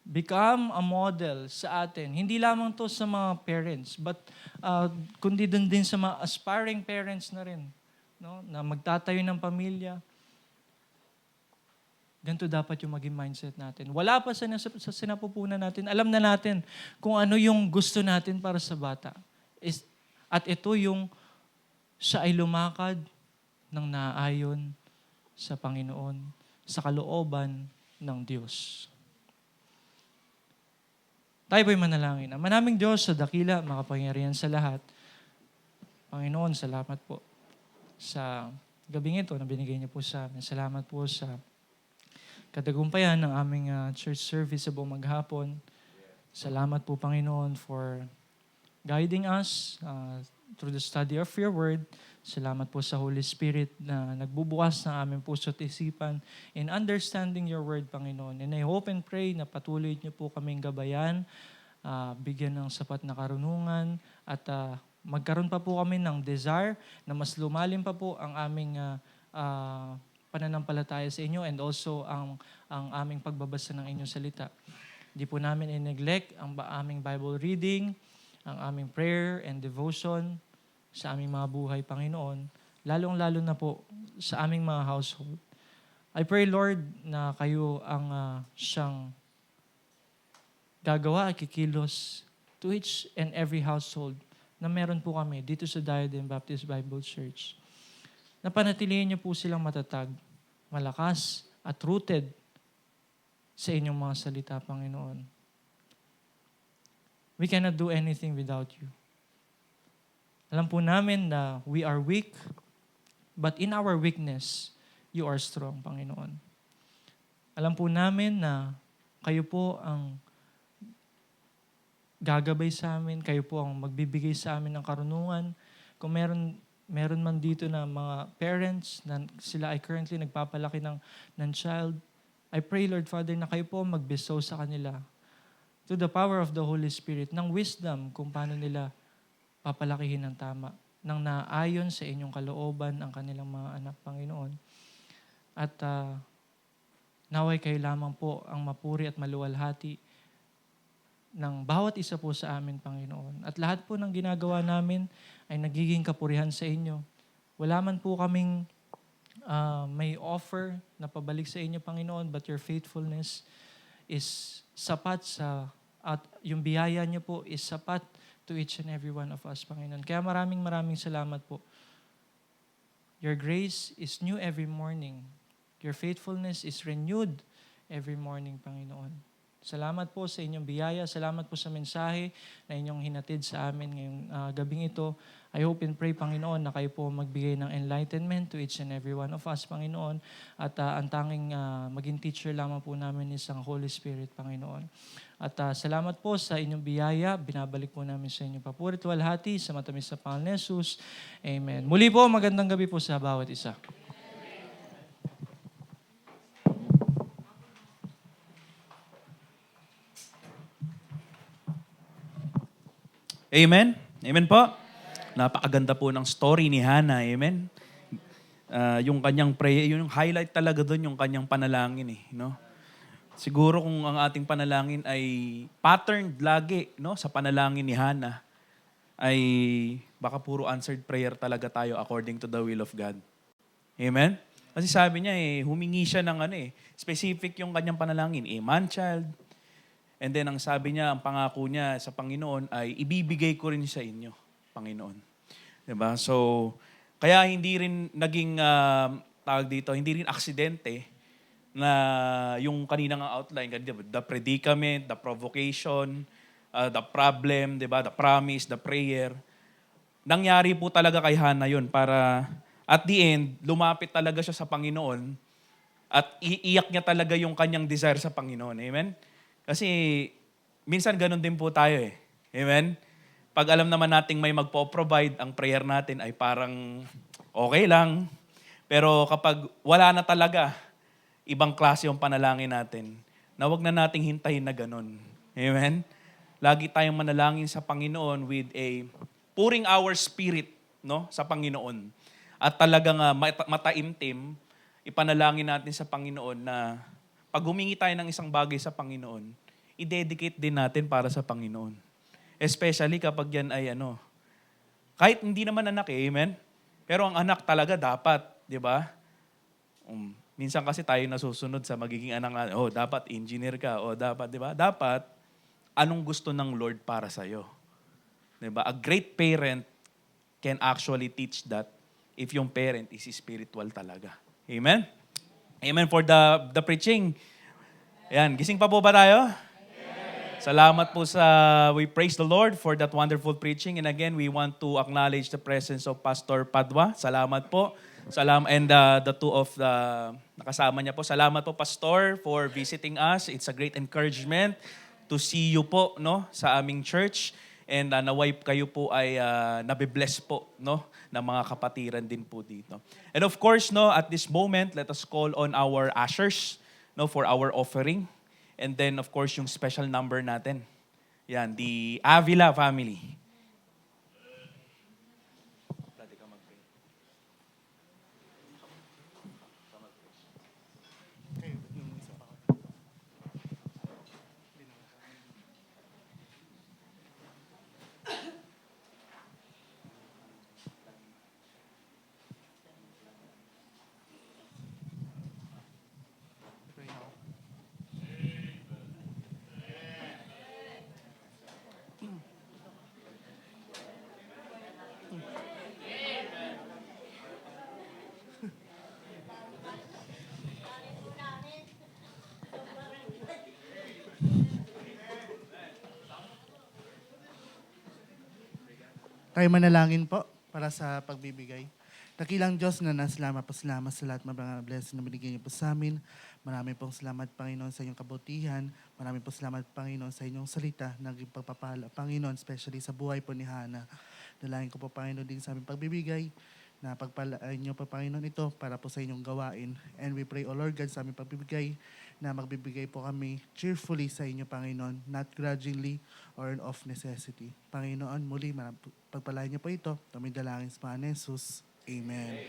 Speaker 5: become a model sa atin. Hindi lamang to sa mga parents, but kundi din sa mga aspiring parents na rin. No? Na magtatayo ng pamilya. Ganito dapat yung maging mindset natin. Wala pa sa sinapupunan natin. Alam na natin kung ano yung gusto natin para sa bata. At ito yung siya ay lumakad ng naayon sa Panginoon, sa kalooban ng Diyos. Tayo po'y manalangin. Ama naming Diyos sa dakila, makapangyarihan sa lahat. Panginoon, salamat po. sa gabing ito na binigay niyo po sa amin. Salamat po sa katagumpayan ng aming church service sa buong maghapon. Salamat po, Panginoon, for guiding us through the study of your word. Salamat po sa Holy Spirit na nagbubukas ng aming puso at isipan in understanding your word, Panginoon. And I hope and pray na patuloy niyo po kaming gabayan, bigyan ng sapat na karunungan, at magkaroon pa po kami ng desire na mas lumalim pa po ang aming pananampalataya sa inyo and also ang aming pagbabasa ng inyong salita. Hindi po namin i-neglect ang aming Bible reading, ang aming prayer and devotion sa aming mga buhay, Panginoon, lalong-lalo na po sa aming mga household. I pray, Lord, na kayo ang siyang gagawa at kikilos to each and every household na meron po kami dito sa Diadem Baptist Bible Church. Napanatilihin niyo po silang matatag, malakas, at rooted sa inyong mga salita, Panginoon. We cannot do anything without you. Alam po namin na we are weak, but in our weakness, you are strong, Panginoon. Alam po namin na kayo po ang gagabay sa amin, kayo po ang magbibigay sa amin ng karunungan. Kung meron man dito na mga parents na sila ay currently nagpapalaki ng child, I pray, Lord Father, na kayo po mag-bestow sa kanila to the power of the Holy Spirit ng wisdom kung paano nila papalakihin ng tama, nang naayon sa inyong kalooban ang kanilang mga anak, Panginoon. At naway kayo lamang po ang mapuri at maluwalhati ng bawat isa po sa amin, Panginoon. At lahat po ng ginagawa namin ay nagiging kapurihan sa inyo. Wala man po kaming may offer na pabalik sa inyo, Panginoon, but your faithfulness is sapat at yung biyaya niyo po is sapat to each and every one of us, Panginoon. Kaya maraming salamat po. Your grace is new every morning. Your faithfulness is renewed every morning, Panginoon. Salamat po sa inyong biyaya. Salamat po sa mensahe na inyong hinatid sa amin ngayong gabing ito. I hope and pray, Panginoon, na kayo po magbigay ng enlightenment to each and every one of us, Panginoon. At ang tanging maging teacher lamang po namin is ang Holy Spirit, Panginoon. At salamat po sa inyong biyaya. Binabalik po namin sa inyong papurit walhati sa matamis na pangalan ni Jesus. Amen. Muli po, magandang gabi po sa bawat isa.
Speaker 1: Amen? Amen po? Napakaganda po ng story ni Hannah. Amen? Yung kanyang prayer, yung highlight talaga doon, yung kanyang panalangin. No? Siguro kung ang ating panalangin ay patterned lagi sa panalangin ni Hannah, ay baka puro answered prayer talaga tayo according to the will of God. Amen? Kasi sabi niya, humingi siya ng specific yung kanyang panalangin, man child. And then ang sabi niya, ang pangako niya sa Panginoon ay ibibigay ko rin sa inyo, Panginoon. Diba? So, kaya hindi rin naging, hindi rin aksidente na yung kaninang outline, the predicament, the provocation, the problem, diba? The promise, the prayer. Nangyari po talaga kay Hannah yun para at the end, lumapit talaga siya sa Panginoon at iiyak niya talaga yung kanyang desire sa Panginoon. Amen? Kasi minsan ganun din po tayo Amen? Pag alam naman nating may magpo-provide, ang prayer natin ay parang okay lang. Pero kapag wala na talaga, ibang klase yung panalangin natin, na wag na nating hintayin na ganun. Amen? Lagi tayong manalangin sa Panginoon with pouring our spirit sa Panginoon. At talagang mataimtim, ipanalangin natin sa Panginoon na pag humingi tayo ng isang bagay sa Panginoon, i-dedicate din natin para sa Panginoon. Especially kapag yan ay kahit hindi naman anak amen? Pero ang anak talaga dapat, di ba? Minsan kasi tayo nasusunod sa magiging anak, dapat engineer ka, dapat, di ba? Dapat, anong gusto ng Lord para sa'yo? Di ba? A great parent can actually teach that if yung parent is spiritual talaga. Amen? Amen for the preaching. Ayan, gising pa po ba tayo? Salamat po we praise the Lord for that wonderful preaching. And again, we want to acknowledge the presence of Pastor Padua. Salamat po. And the two of the nakasama niya po. Salamat po, Pastor, for visiting us. It's a great encouragement to see you po, no, sa aming church. And naway kayo po ay nabibless po, no, ng mga kapatiran din po dito. And of course, no, at this moment, let us call on our ushers, no, for our offering. And then, of course, yung special number natin. Yan, the Avila family.
Speaker 6: Tayo manalangin po para sa pagbibigay. Dakilang Diyos na nasalama sa lahat mga blessing na binigay niyo po sa amin. Maraming pong salamat, Panginoon, sa inyong kabutihan. Maraming pong salamat, Panginoon, sa inyong salita, naging pagpapala, Panginoon, especially sa buhay po ni Hana. Dalangin ko po, Panginoon, din sa aming pagbibigay, na pagpalaan niyo po, Panginoon, ito para po sa inyong gawain. And we pray, O Lord God, sa aming pagbibigay, na magbibigay po kami cheerfully sa inyo, Panginoon, not grudgingly or of necessity. Panginoon, muli, pagpalaan niyo po ito. Kami dalangin sa Panginoon Jesus. Amen.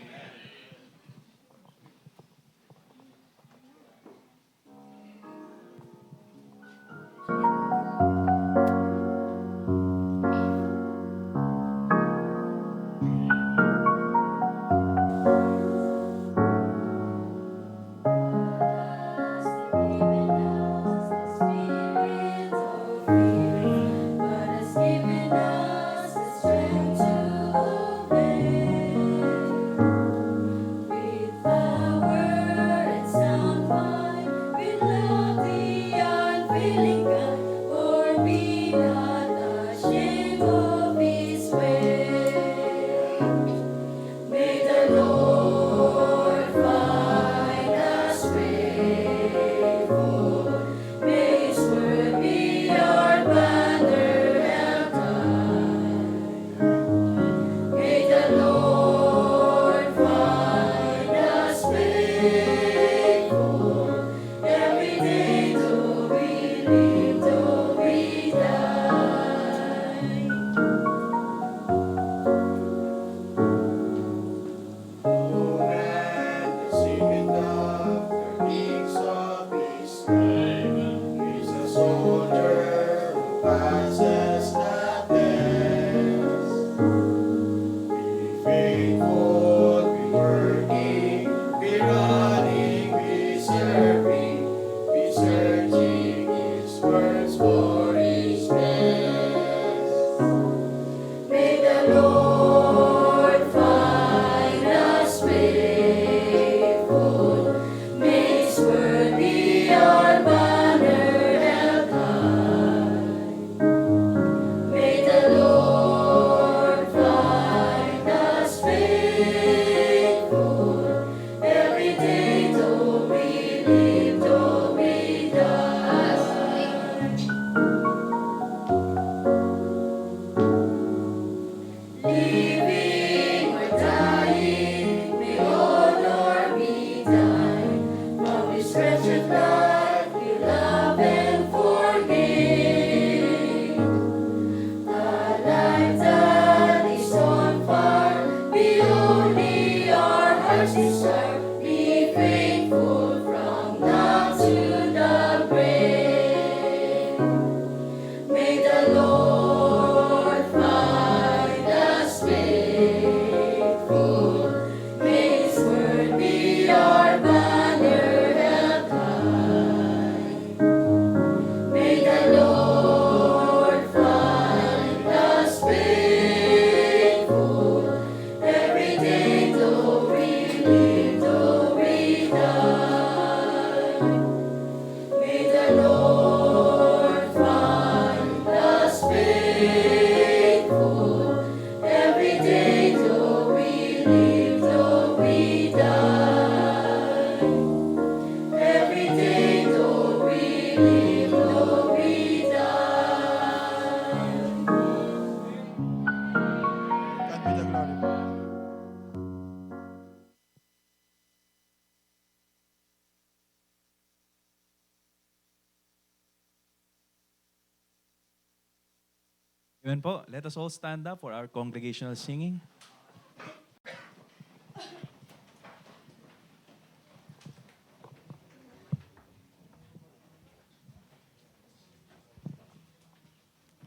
Speaker 1: Amen po. Let us all stand up for our congregational singing.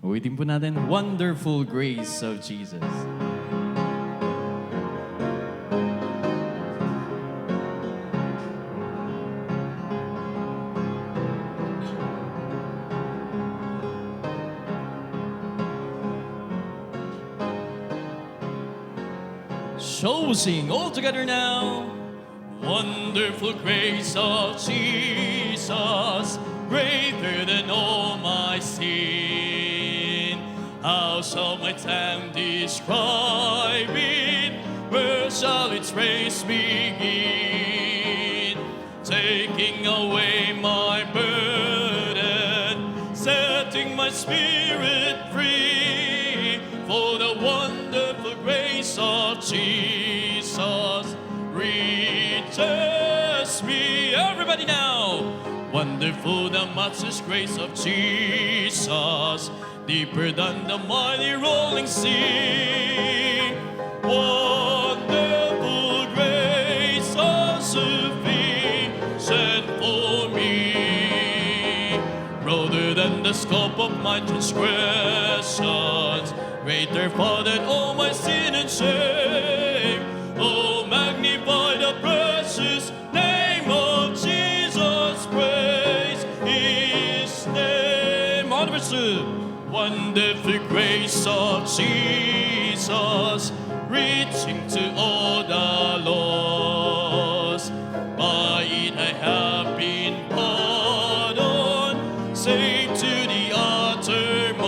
Speaker 2: Uwitin po natin, Wonderful Grace of Jesus. So sing all together now. Wonderful grace of Jesus, greater than all my sin. How shall my tongue describe it? Where shall its praise begin? Taking away my burden, setting my spirit free. For the wonderful grace of Jesus reaches me. Everybody now. Wonderful the matchless grace of Jesus, deeper than the mighty rolling sea. Wonderful grace so sufficient for me. Broader than the scope of my transgressions, greater far than all my sin and shame. Oh, magnify the precious name of Jesus, praise His name. Wonderful grace of Jesus, reaching to all the lost. By it I have been pardoned, saved to the uttermost.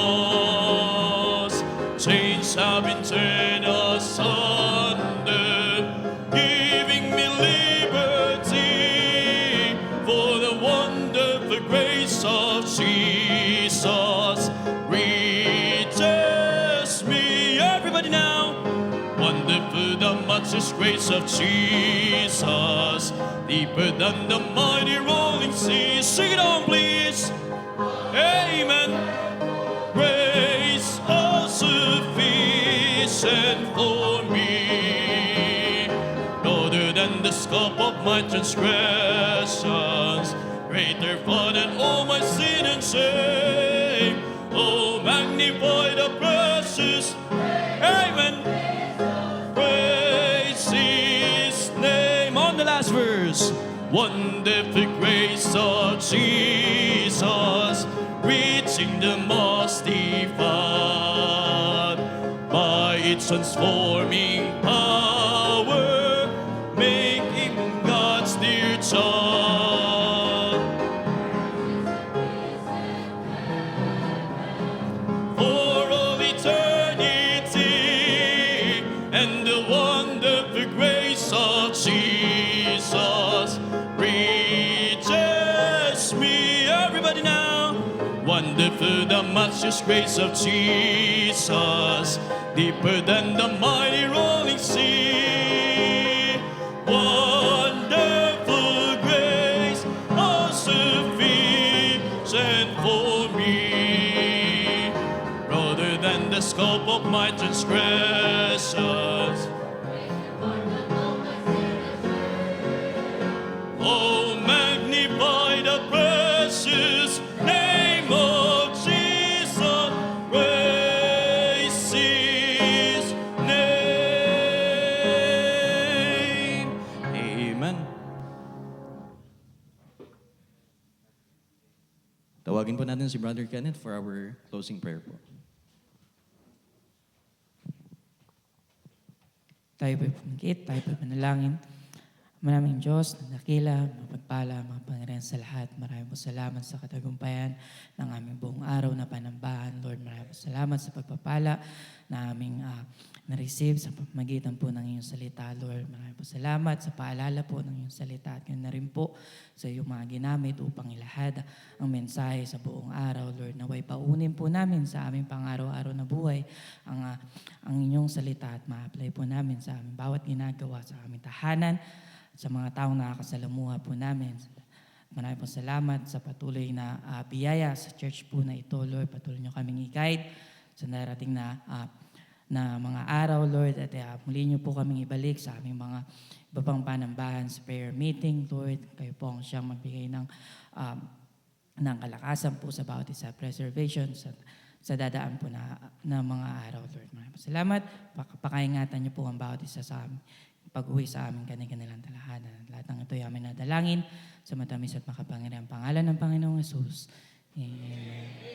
Speaker 2: Chains have been turned asunder, giving me liberty. For the wonderful grace of Jesus reaches me. Everybody now. Wonderful the matchless grace of Jesus, deeper than the mighty rolling sea. Sing it on, please. Amen. Grace all sufficient for me. Broader than the scope of my transgressions, greater far than all my sin and shame. Oh, magnify the precious. Amen. Praise His name. On the last verse. Wonderful grace of Jesus, reaching the most defied. By its transforming power, making God's dear child. For all eternity, and the wonderful grace of Jesus reaches me. Everybody now. Wonderful the matchless grace of Jesus, deeper than the mighty rolling sea. Wonderful grace, all sufficient for me. Broader than the scope of my transgressions. Oh, magnify the precious name of Jesus, praise His name. Amen. Tawagin po natin si Brother Kenneth for our closing prayer po.
Speaker 4: Tayo po'y pumikit, tayo po'y manalangin. Maraming Diyos na dakila, mapagpala, mga Panginoon sa lahat. Maraming po salamat sa katagumpayan ng aming buong araw na panambahan. Lord, maraming po salamat sa pagpapala na aming na-receive sa pamagitan po ng iyong salita. Lord, maraming po salamat sa paalala po ng iyong salita. At yun na rin po sa iyong mga ginamit upang ilahad ang mensahe sa buong araw. Lord, naway paunin po namin sa aming pang-araw-araw na buhay ang inyong salita at ma-apply po namin sa aming bawat ginagawa sa aming tahanan, sa mga taong nakakasalamuha po namin. Maraming po salamat sa patuloy na biyaya sa church po na ito, Lord. Patuloy niyo kaming i-guide sa darating na mga araw, Lord, at muli niyo po kaming ibalik sa aming mga iba pang panambahan sa prayer meeting, Lord. Kayo po ang siyang magbigay ng kalakasan po sa bawat isa, preservation sa dadaan po na mga araw, Lord. Maraming salamat. Pakaingatan niyo po ang bawat isa sa amin. Pag-uwi sa aming kanilang talahanan. Lahat ng ito ay aming nadalangin sa matamis at makapangyarihang pangalan ng Panginoong Yesus. Amen.